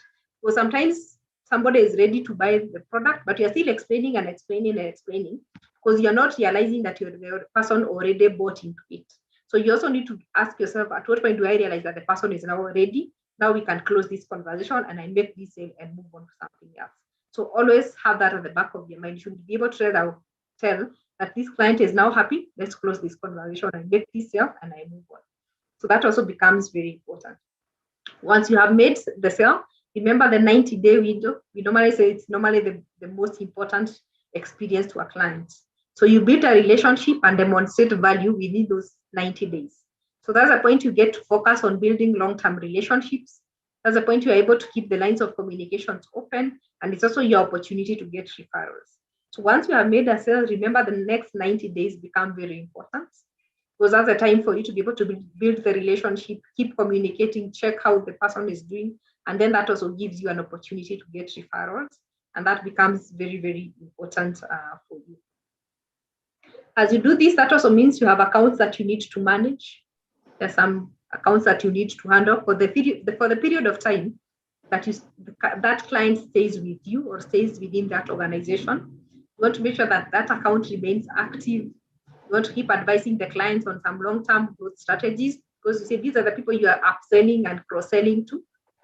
[SPEAKER 6] So sometimes somebody is ready to buy the product, but you're still explaining and explaining and explaining because you're not realizing that the person already bought into it. So you also need to ask yourself, at what point do I realize that the person is now ready? Now we can close this conversation and I make this sale and move on to something else. So always have that at the back of your mind. You should be able to tell that this client is now happy. Let's close this conversation and make this sale and I move on. So that also becomes very important. Once you have made the sale, remember the 90-day window. We normally say it's normally the most important experience to a client. So you build a relationship and demonstrate value within those 90 days. So that's a point you get to focus on building long-term relationships. That's a point you're able to keep the lines of communications open, and it's also your opportunity to get referrals. So once you have made a sale, remember the next 90 days become very important, because that's the time for you to be able to build the relationship, keep communicating, check how the person is doing, and then that also gives you an opportunity to get referrals, and that becomes very, very important for you. As you do this, that also means you have accounts that you need to manage. There's some accounts that you need to handle for the period of time that that client stays with you or stays within that organization. You want to make sure that that account remains active. You want to keep advising the clients on some long-term growth strategies, because you say these are the people you are upselling and cross-selling to.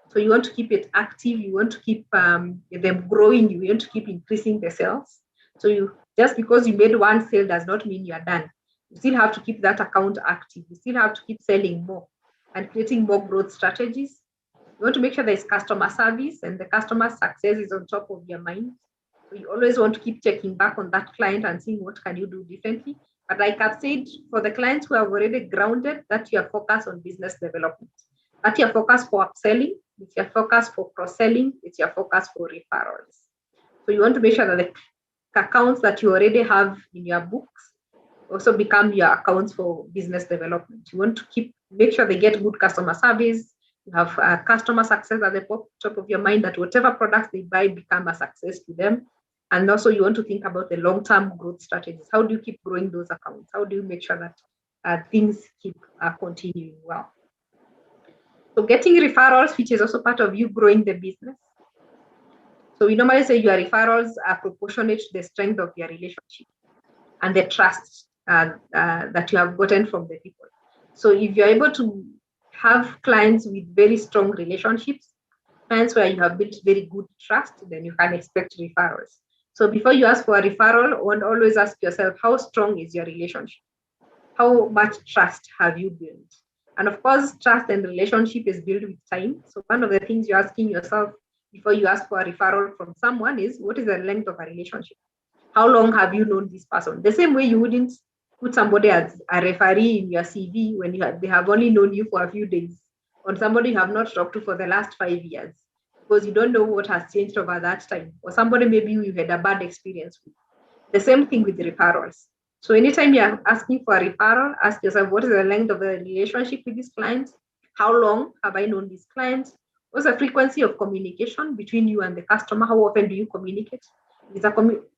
[SPEAKER 6] So you want to keep it active. You want to keep them growing. You want to keep increasing the sales. So just because you made one sale does not mean you are done. You still have to keep that account active. You still have to keep selling more and creating more growth strategies. You want to make sure there's customer service and the customer success is on top of your mind. So you always want to keep checking back on that client and seeing what can you do differently. But like I've said, for the clients who have already grounded, that's your focus on business development. That's your focus for upselling. It's your focus for cross-selling. It's your focus for referrals. So you want to make sure that the accounts that you already have in your books also become your accounts for business development. You want to make sure they get good customer service. You have customer success at the top of your mind, that whatever products they buy become a success to them. And also you want to think about the long-term growth strategies. How do you keep growing those accounts? How do you make sure that things keep continuing well? So getting referrals, which is also part of you growing the business. So we normally say your referrals are proportionate to the strength of your relationship and the trust that you have gotten from the people. So if you're able to have clients with very strong relationships, clients where you have built very good trust, then you can expect referrals. So before you ask for a referral, one always ask yourself, how strong is your relationship? How much trust have you built? And of course, trust and relationship is built with time. So one of the things you're asking yourself before you ask for a referral from someone is, what is the length of a relationship? How long have you known this person? The same way you wouldn't put somebody as a referee in your CV when they have only known you for a few days, or somebody you have not talked to for the last 5 years, because you don't know what has changed over that time, or somebody maybe you had a bad experience with. The same thing with the referrals. So anytime you're asking for a referral, ask yourself, what is the length of the relationship with this client? How long have I known this client? What's the frequency of communication between you and the customer? How often do you communicate? If it's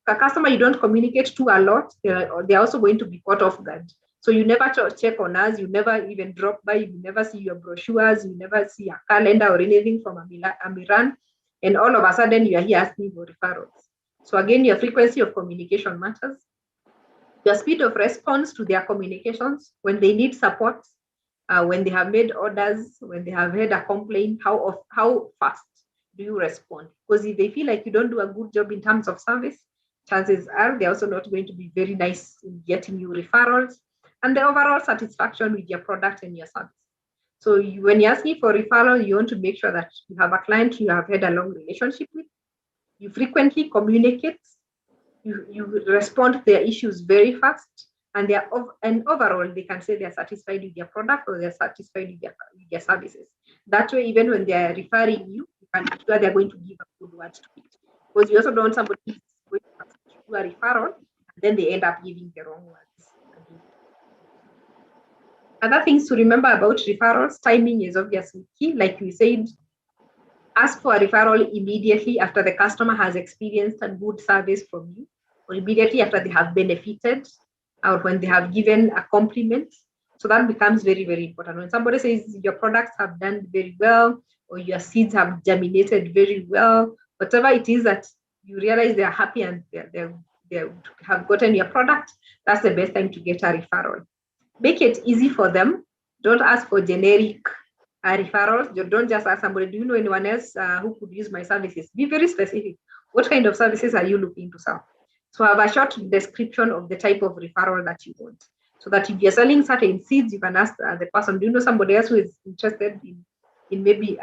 [SPEAKER 6] a customer you don't communicate to a lot, they're also going to be caught off guard. So you never check on us, you never even drop by, you never see your brochures, you never see a calendar or anything from Amiran, and all of a sudden you are here asking for referrals. So again, your frequency of communication matters. Your speed of response to their communications, when they need support, when they have made orders, when they have had a complaint, how fast do you respond? Because if they feel like you don't do a good job in terms of service, chances are they're also not going to be very nice in getting you referrals and the overall satisfaction with your product and your service. So when you're asking for referral, you want to make sure that you have a client you have had a long relationship with, you frequently communicate, you respond to their issues very fast, and overall they can say they're satisfied with your product or they're satisfied with your services. That way, even when they're referring you, you can be sure they're going to give a good word to it. Because you also don't want somebody who's going to do a referral Then they end up giving the wrong ones. Other things to remember about referrals, timing is obviously key. Like we said, ask for a referral immediately after the customer has experienced a good service from you, or immediately after they have benefited, or when they have given a compliment. So that becomes very, very important. When somebody says your products have done very well, or your seeds have germinated very well, whatever it is that you realize they are happy and they have gotten your product, that's the best time to get a referral. Make it easy for them. Don't ask for generic referrals. Don't just ask somebody, do you know anyone else who could use my services? Be very specific. What kind of services are you looking to sell? So have a short description of the type of referral that you want. So that if you're selling certain seeds, you can ask the person, do you know somebody else who is interested in maybe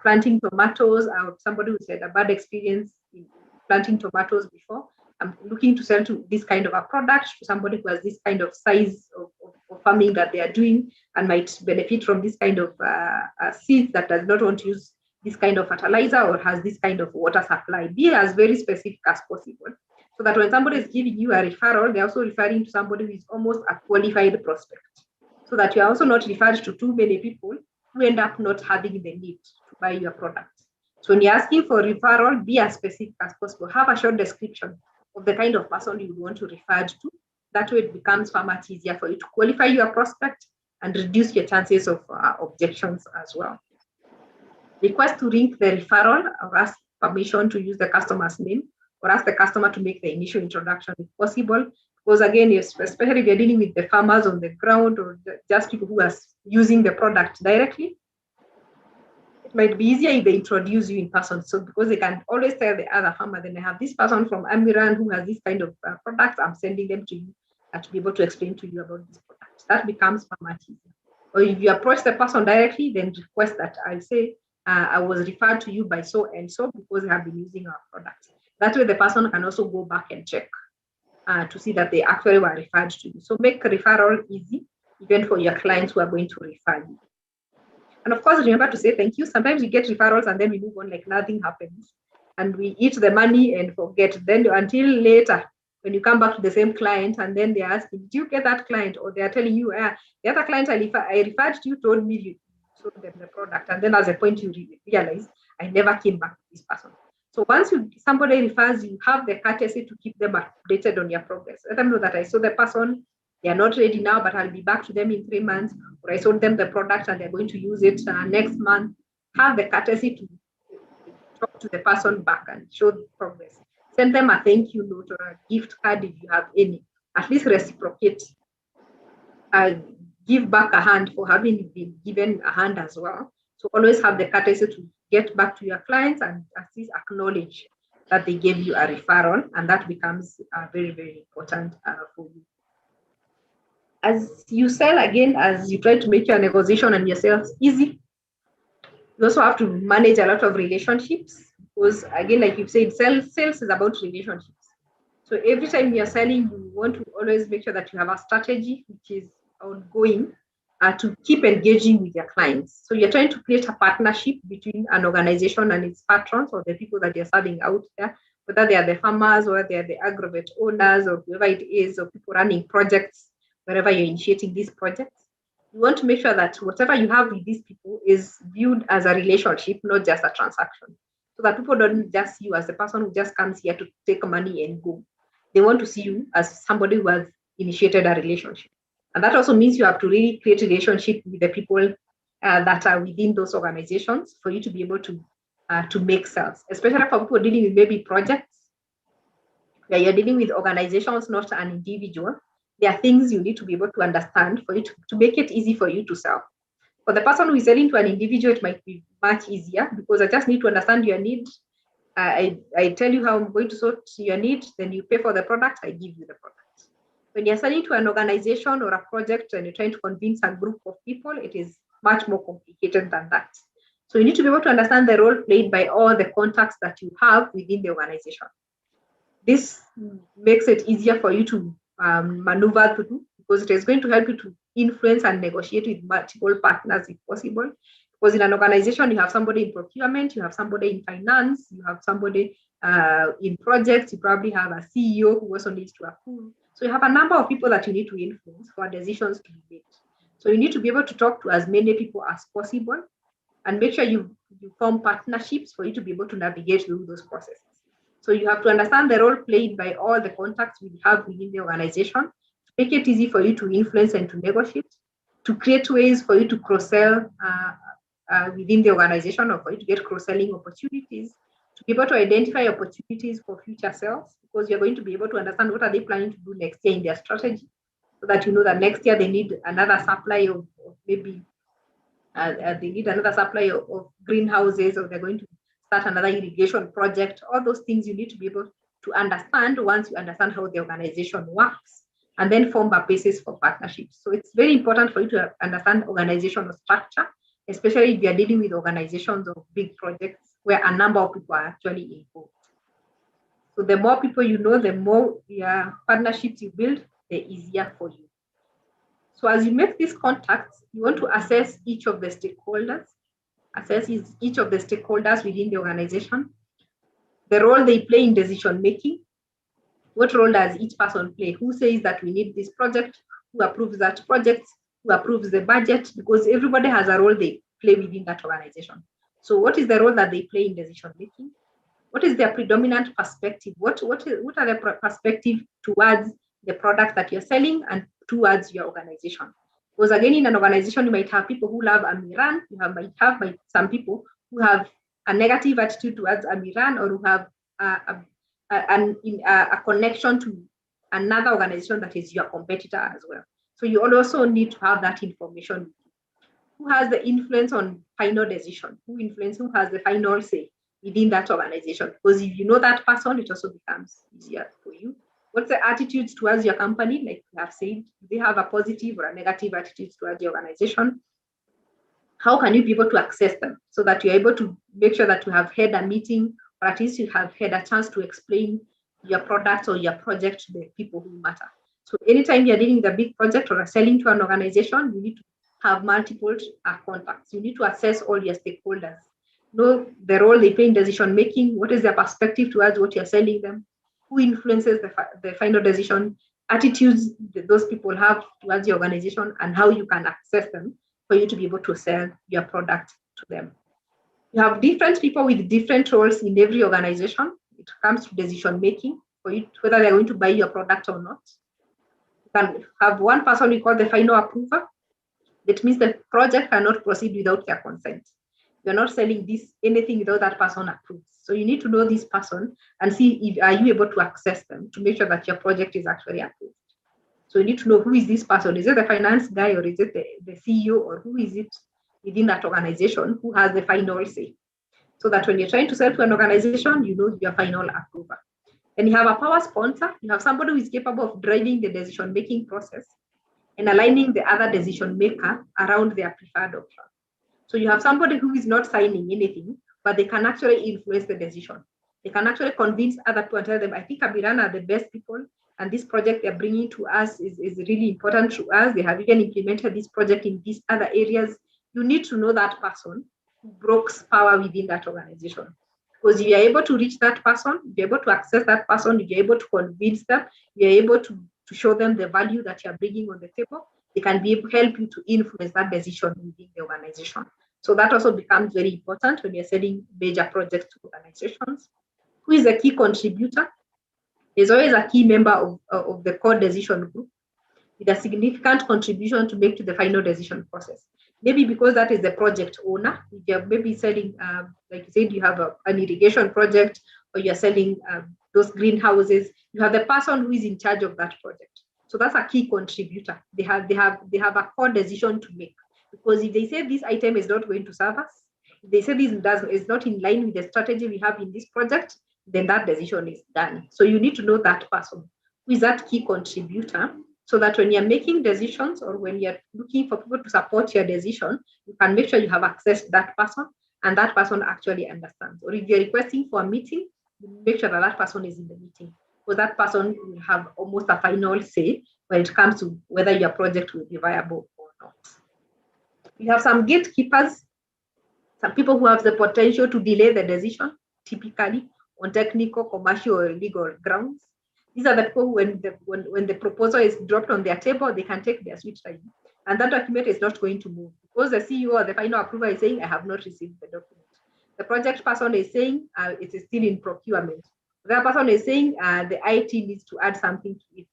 [SPEAKER 6] planting tomatoes, or somebody who's had a bad experience in planting tomatoes before? I'm looking to sell to this kind of a product to somebody who has this kind of size of farming that they are doing and might benefit from this kind of seeds that does not want to use this kind of fertilizer or has this kind of water supply. Be as very specific as possible, so that when somebody is giving you a referral, they're also referring to somebody who is almost a qualified prospect, so that you're also not referred to too many people who end up not having the need to buy your product. So when you're asking for referral, be as specific as possible. Have a short description of the kind of person you want to refer to. That way it becomes far much easier for you to qualify your prospect and reduce your chances of objections as well. Request to link the referral or ask permission to use the customer's name, or ask the customer to make the initial introduction if possible. Because again, especially if you're dealing with the farmers on the ground or just people who are using the product directly, it might be easier if they introduce you in person. So because they can always tell the other farmer, then I have this person from Amiran who has this kind of products, I'm sending them to you to be able to explain to you about this product. That becomes far much easier. Or if you approach the person directly, then request that I say, I was referred to you by so and so because they have been using our product. That way the person can also go back and check to see that they actually were referred to you. So make referral easy, even for your clients who are going to refer you. And of course, remember to say thank you. Sometimes we get referrals and then we move on like nothing happens. And we eat the money and forget. Then until later, when you come back to the same client and then they're asking, did you get that client? Or they're telling you, the other client I referred to you told me you sold them the product. And then at the point you realize, I never came back to this person. So once somebody refers you, have the courtesy to keep them updated on your progress. Let them know that I saw the person, they are not ready now, but I'll be back to them in 3 months, or I sold them the product and they're going to use it next month. Have the courtesy to talk to the person back and show the progress. Send them a thank you note or a gift card if you have any. At least reciprocate. Give back a hand for having been given a hand as well. So always have the courtesy to get back to your clients and at least acknowledge that they gave you a referral, and that becomes very, very important for you. As you sell, again, as you try to make your negotiation and your sales easy, you also have to manage a lot of relationships, because again, like you've said, sales is about relationships. So every time you're selling, you want to always make sure that you have a strategy which is ongoing to keep engaging with your clients. So you're trying to create a partnership between an organization and its patrons, or the people that you're serving out there, whether they are the farmers or they are the agrovet owners or whoever it is, or people running projects, wherever you're initiating these projects. You want to make sure that whatever you have with these people is viewed as a relationship, not just a transaction. So that people don't just see you as the person who just comes here to take money and go. They want to see you as somebody who has initiated a relationship. And that also means you have to really create a relationship with the people that are within those organizations for you to be able to make sales, especially for people dealing with maybe projects where you're dealing with organizations, not an individual. There are things you need to be able to understand for you to make it easy for you to sell. For the person who is selling to an individual, it might be much easier because I just need to understand your need. I tell you how I'm going to sort your need, then you pay for the product, I give you the product. When you're selling to an organization or a project and you're trying to convince a group of people, it is much more complicated than that. So you need to be able to understand the role played by all the contacts that you have within the organization. This makes it easier for you to maneuver through, because it is going to help you to influence and negotiate with multiple partners if possible. Because in an organization, you have somebody in procurement, you have somebody in finance, you have somebody In projects, you probably have a CEO who also needs to approve. So you have a number of people that you need to influence for decisions to be made. So you need to be able to talk to as many people as possible and make sure you form partnerships for you to be able to navigate through those processes. So you have to understand the role played by all the contacts we have within the organization, to make it easy for you to influence and to negotiate, to create ways for you to cross-sell within the organization, or for you to get cross-selling opportunities, to be able to identify opportunities for future sales, because you're going to be able to understand what are they planning to do next year in their strategy, so that you know that next year they need another supply of maybe they need another supply of greenhouses, or they're going to start another irrigation project. All those things you need to be able to understand once you understand how the organization works, and then form a basis for partnerships. So it's very important for you to understand organizational structure, especially if you're dealing with organizations of big projects where a number of people are actually involved. So the more people you know, the more partnerships you build, the easier for you. So as you make these contacts, you want to assess each of the stakeholders, within the organization, the role they play in decision making. What role does each person play? Who says that we need this project? Who approves that project? Who approves the budget? Because everybody has a role they play within that organization. So what is the role that they play in decision making? What is their predominant perspective? What are their perspective towards the product that you're selling and towards your organization? Because again, in an organization, you might have people who love Amiran. Might have some people who have a negative attitude towards Amiran, or who have a connection to another organization that is your competitor as well. So you also need to have that information. Who has the influence on final decision? Who has the final say within that organization? Because if you know that person, it also becomes easier for you. What's the attitudes towards your company? Like we have said, do they have a positive or a negative attitude towards the organization? How can you be able to access them so that you're able to make sure that you have had a meeting, or at least you have had a chance to explain your product or your project to the people who matter? So anytime you're dealing with a big project or selling to an organization, you need to have multiple contacts. You need to assess all your stakeholders, know the role they play in decision making, what is their perspective towards what you're selling them, who influences the final decision, attitudes that those people have towards the organization, and how you can access them for you to be able to sell your product to them. You have different people with different roles in every organization. It comes to decision making for you, whether they're going to buy your product or not. You can have one person we call the final approver. That means the project cannot proceed without their consent. You're not selling anything without that person approves. So you need to know this person and see if are you able to access them to make sure that your project is actually approved. So you need to know who is this person. Is it the finance guy, or is it the CEO, or who is it within that organization who has the final say? So that when you're trying to sell to an organization, you know your final approver. And you have a power sponsor. You have somebody who is capable of driving the decision-making process and aligning the other decision maker around their preferred option. So you have somebody who is not signing anything, but they can actually influence the decision. They can actually convince other people and tell them, I think Abiran are the best people, and this project they're bringing to us is really important to us. They have even implemented this project in these other areas. You need to know that person who brokes power within that organization. Because if you're able to reach that person, if you're able to access that person, if you're able to convince them, you're able to show them the value that you're bringing on the table, they can be able to help you to influence that decision within the organization. So that also becomes very important when you're selling major projects to organizations. Who is a key contributor? There's always a key member of the core decision group with a significant contribution to make to the final decision process. Maybe because that is the project owner. If you're maybe selling, like you said, you have an irrigation project, or you're selling those greenhouses, you have the person who is in charge of that project. So that's a key contributor. They have a core decision to make, because if they say this item is not going to serve us, if they say this is not in line with the strategy we have in this project, then that decision is done. So you need to know that person who is that key contributor, so that when you're making decisions, or when you're looking for people to support your decision, you can make sure you have access to that person, and that person actually understands. Or if you're requesting for a meeting, you make sure that that person is in the meeting, because that person will have almost a final say when it comes to whether your project will be viable or not. You have some gatekeepers, some people who have the potential to delay the decision, typically on technical, commercial, or legal grounds. These are the people who, when the proposal is dropped on their table, they can take their sweet time. And that document is not going to move because the CEO or the final approver is saying, I have not received the document. The project person is saying it is still in procurement. The other person is saying the IT needs to add something to it.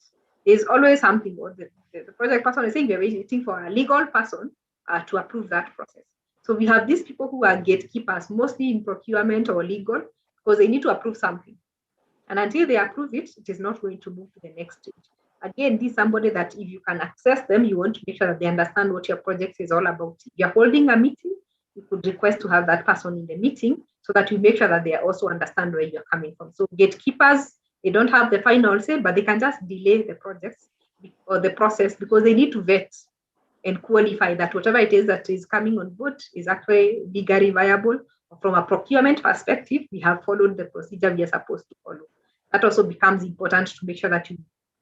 [SPEAKER 6] There's always something, or the project person is saying they're waiting for a legal person to approve that process. So we have these people who are gatekeepers, mostly in procurement or legal, because they need to approve something. And until they approve it, it is not going to move to the next stage. Again, this is somebody that if you can access them, you want to make sure that they understand what your project is all about. If you're holding a meeting, you could request to have that person in the meeting so that you make sure that they also understand where you're coming from. So gatekeepers, they don't have the final say, but they can just delay the projects or the process because they need to vet and qualify that whatever it is that is coming on board is actually legally viable. From a procurement perspective, we have followed the procedure we are supposed to follow. That also becomes important to make sure that you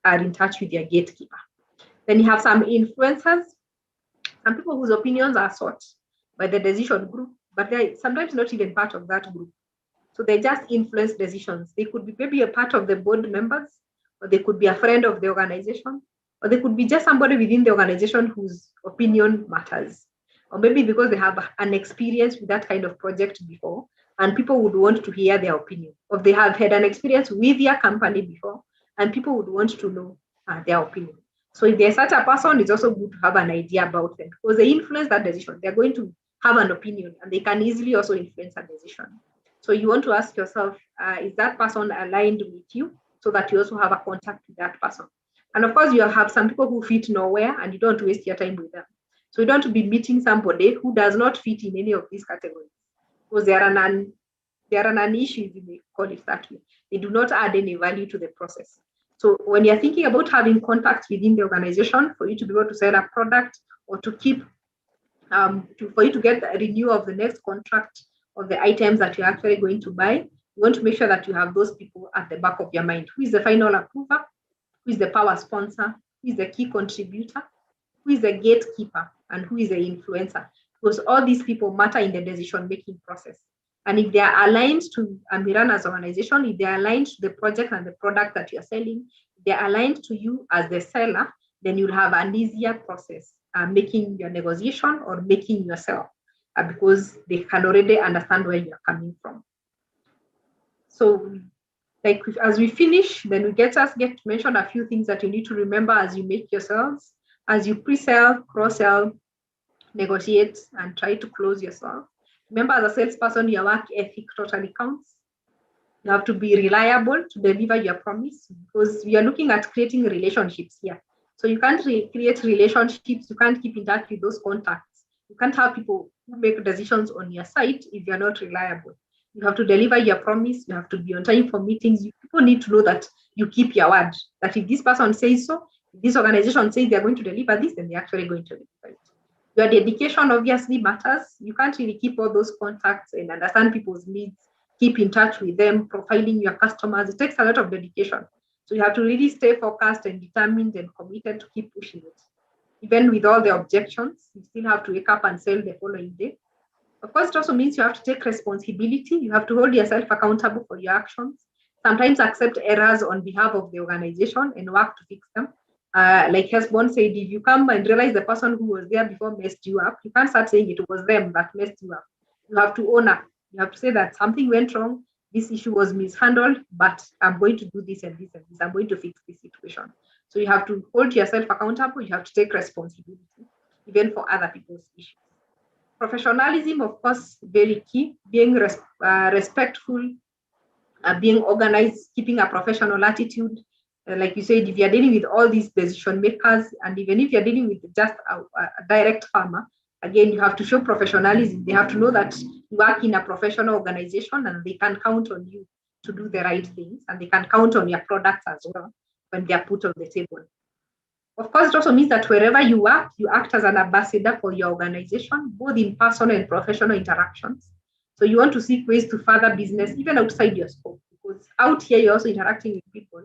[SPEAKER 6] are in touch with your gatekeeper. Then you have some influencers, some people whose opinions are sought by the decision group, but they're sometimes not even part of that group. So they just influence decisions. They could be maybe a part of the board members, or they could be a friend of the organization, or they could be just somebody within the organization whose opinion matters. Or maybe because they have an experience with that kind of project before, and people would want to hear their opinion. Or they have had an experience with their company before, and people would want to know their opinion. So if there's such a person, it's also good to have an idea about them because they influence that decision. They're going to have an opinion, and they can easily also influence a decision. So you want to ask yourself, is that person aligned with you so that you also have a contact with that person? And of course, you have some people who fit nowhere and you don't waste your time with them. So you don't be meeting somebody who does not fit in any of these categories because they are an issue, if you may call it that way. They do not add any value to the process. So when you're thinking about having contacts within the organization for you to be able to sell a product or to keep, for you to get a renewal of the next contract of the items that you're actually going to buy, you want to make sure that you have those people at the back of your mind. Who is the final approver? Who is the power sponsor? Who is the key contributor? Who is the gatekeeper? And who is the influencer? Because all these people matter in the decision-making process. And if they are aligned to Mirana's organization, if they are aligned to the project and the product that you're selling, if they are aligned to you as the seller, then you'll have an easier process making your negotiation or making your sale because they can already understand where you're coming from. So like as we finish, then we get to mention a few things that you need to remember as you make your sales, as you pre-sell, cross-sell, negotiate, and try to close your sale. Remember, as a salesperson, your work ethic totally counts. You have to be reliable to deliver your promise because we are looking at creating relationships here. So you can't create relationships. You can't keep in touch with those contacts. You can't have people who make decisions on your site if you're not reliable. You have to deliver your promise. You have to be on time for meetings. People need to know that you keep your word, that if this person says so, if this organization says they're going to deliver this, then they're actually going to deliver it. Your dedication obviously matters. You can't really keep all those contacts and understand people's needs, keep in touch with them, profiling your customers. It takes a lot of dedication. So you have to really stay focused and determined and committed to keep pushing it. Even with all the objections, you still have to wake up and sell the following day. Of course, it also means you have to take responsibility. You have to hold yourself accountable for your actions. Sometimes accept errors on behalf of the organization and work to fix them. Like Hesbon said, if you come and realize the person who was there before messed you up, you can't start saying it was them that messed you up. You have to own up. You have to say that something went wrong. This issue was mishandled, but I'm going to do this and this and this. I'm going to fix this situation. So you have to hold yourself accountable. You have to take responsibility, even for other people's issues. Professionalism, of course, very key. Being respectful, being organized, keeping a professional attitude. Like you said, if you're dealing with all these decision makers, and even if you're dealing with just a direct farmer, again, you have to show professionalism. They have to know that you work in a professional organization and they can count on you to do the right things, and they can count on your products as well when they are put on the table. Of course, it also means that wherever you work, you act as an ambassador for your organization, both in personal and professional interactions. So you want to seek ways to further business, even outside your scope, because out here, you're also interacting with people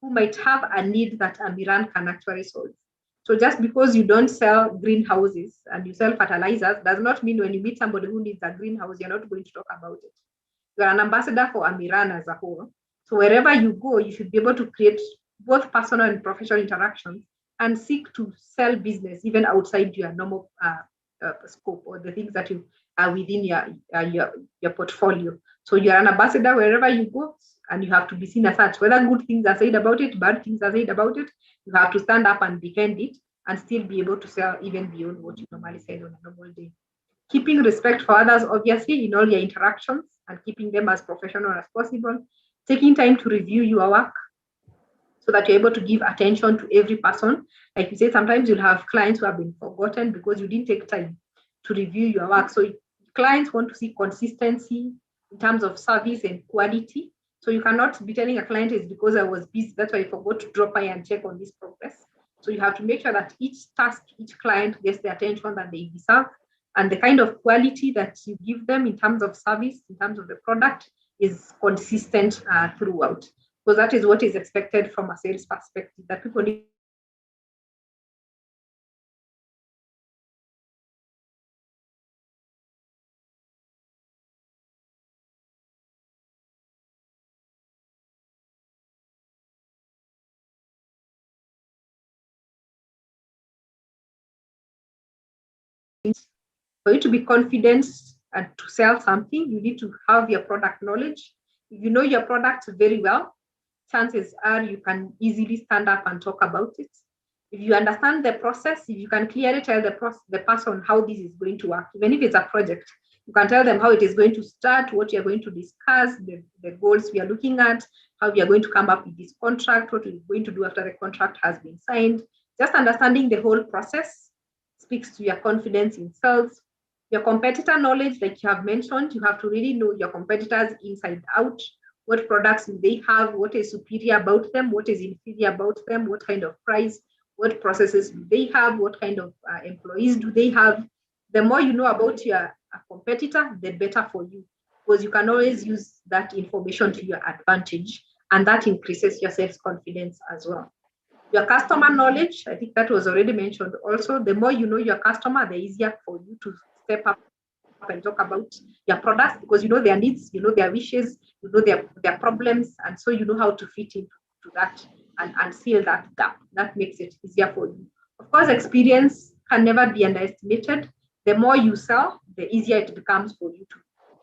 [SPEAKER 6] who might have a need that Amiran can actually solve. So just because you don't sell greenhouses and you sell fertilizers does not mean when you meet somebody who needs a greenhouse, you're not going to talk about it. You are an ambassador for Amiran as a whole. So wherever you go, you should be able to create both personal and professional interactions and seek to sell business even outside your normal scope or the things that you are within your portfolio. So you are an ambassador wherever you go, and you have to be seen as such. Whether good things are said about it, bad things are said about it, you have to stand up and defend it and still be able to sell even beyond what you normally sell on a normal day. Keeping respect for others, obviously, in all your interactions and keeping them as professional as possible. Taking time to review your work so that you're able to give attention to every person. Like you said, sometimes you'll have clients who have been forgotten because you didn't take time to review your work. So clients want to see consistency in terms of service and quality. So you cannot be telling a client it's because I was busy, that's why I forgot to drop by and check on this progress. So you have to make sure that each task, each client gets the attention that they deserve, and the kind of quality that you give them in terms of service, in terms of the product, is consistent throughout. Because that is what is expected from a sales perspective, that people need for you to be confident and to sell something, you need to have your product knowledge. If you know your product very well, chances are you can easily stand up and talk about it. If you understand the process, if you can clearly tell the person how this is going to work, even if it's a project, you can tell them how it is going to start, what you're going to discuss, the goals we are looking at, how we are going to come up with this contract, what we're going to do after the contract has been signed. Just understanding the whole process speaks to your confidence in sales. Your competitor knowledge, like you have mentioned, you have to really know your competitors inside out. What products do they have? What is superior about them? What is inferior about them? What kind of price? What processes do they have? What kind of employees do they have? The more you know about your competitor, the better for you, because you can always use that information to your advantage, and that increases your self-confidence as well. Your customer knowledge, I think that was already mentioned also. The more you know your customer, the easier for you to step up and talk about your products, because you know their needs, you know their wishes, you know their problems, and so you know how to fit into that and seal that gap. That makes it easier for you. Of course, experience can never be underestimated. The more you sell, the easier it becomes for you to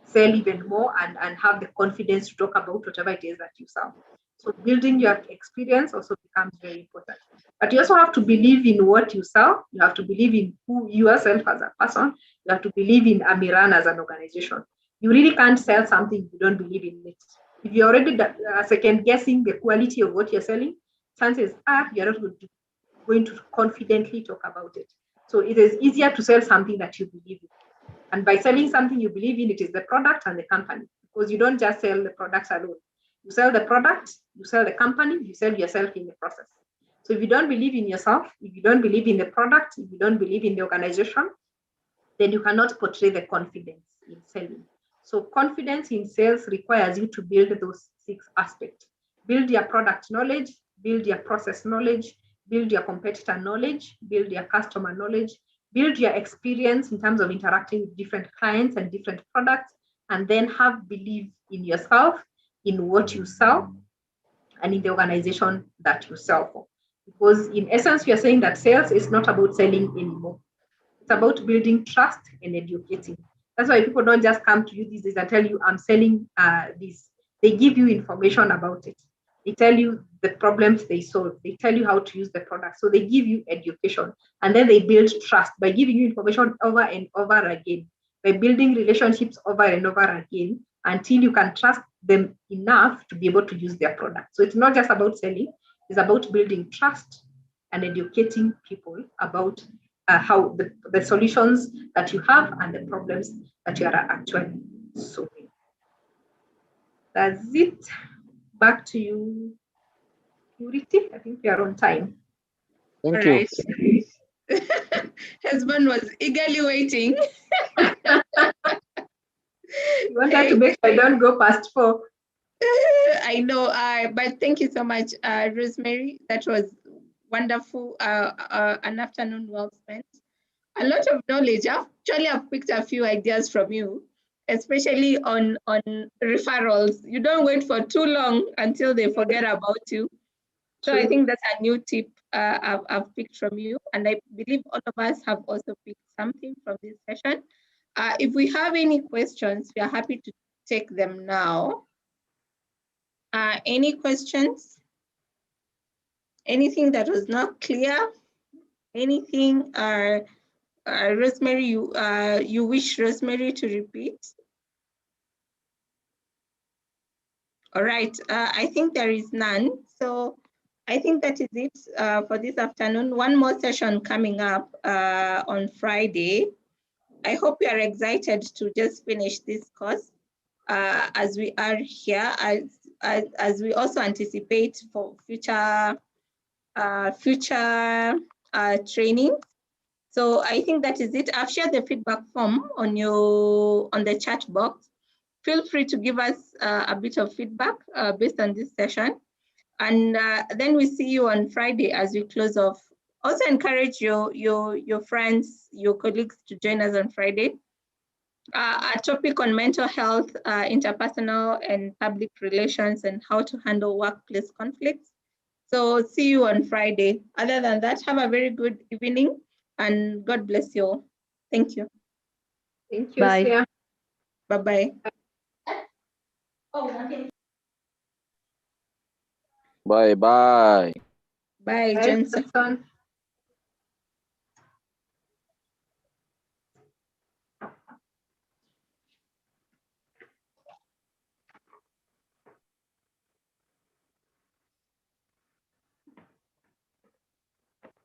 [SPEAKER 6] sell even more and have the confidence to talk about whatever it is that you sell. So building your experience also becomes very important. But you also have to believe in what you sell. You have to believe in who yourself as a person. You have to believe in Amiran as an organization. You really can't sell something if you don't believe in it. If you're already second guessing the quality of what you're selling, chances are you're not going to confidently talk about it. So it is easier to sell something that you believe in. And by selling something you believe in, it is the product and the company, because you don't just sell the products alone. You sell the product, you sell the company, you sell yourself in the process. So if you don't believe in yourself, if you don't believe in the product, if you don't believe in the organization, then you cannot portray the confidence in selling. So confidence in sales requires you to build those 6 aspects. Build your product knowledge, build your process knowledge, build your competitor knowledge, build your customer knowledge, build your experience in terms of interacting with different clients and different products, and then have belief in yourself, in what you sell, and in the organization that you sell for. Because in essence, we are saying that sales is not about selling anymore. It's about building trust and educating. That's why people don't just come to you these days and tell you, I'm selling this. They give you information about it. They tell you the problems they solve. They tell you how to use the product. So they give you education, and then they build trust by giving you information over and over again, by building relationships over and over again until you can trust them enough to be able to use their product. So it's not just about selling, it's about building trust and educating people about how the solutions that you have and the problems that you are actually solving. That's it. Back to you, Purity. I think we are on time.
[SPEAKER 3] Thank you.
[SPEAKER 1] Husband was eagerly waiting.
[SPEAKER 6] You wanted to make sure I don't go past 4.
[SPEAKER 1] I know, but thank you so much, Rosemary. That was wonderful. An afternoon well spent. A lot of knowledge. I've picked a few ideas from you. especially on referrals. You don't wait for too long until they forget about you. So I think that's a new tip I've picked from you, and I believe all of us have also picked something from this session. If we have any questions, we are happy to take them now. Any questions? Anything that was not clear? Anything, Rosemary, you wish Rosemary to repeat? All right, I think there is none. So I think that is it for this afternoon. One more session coming up on Friday. I hope you are excited to just finish this course as we are here, as we also anticipate for future training. So I think that is it. I've shared the feedback form on the chat box. Feel free to give us a bit of feedback based on this session. And then we see you on Friday as we close off. Also encourage your friends, your colleagues to join us on Friday. A topic on mental health, interpersonal and public relations, and how to handle workplace conflicts. So see you on Friday. Other than that, have a very good evening and God bless you all. Thank you.
[SPEAKER 6] Thank you,
[SPEAKER 4] Bye.
[SPEAKER 6] Sia.
[SPEAKER 1] Bye-bye.
[SPEAKER 11] Bye bye.
[SPEAKER 1] Bye,
[SPEAKER 6] Bye,
[SPEAKER 1] Jensen.
[SPEAKER 6] Jackson.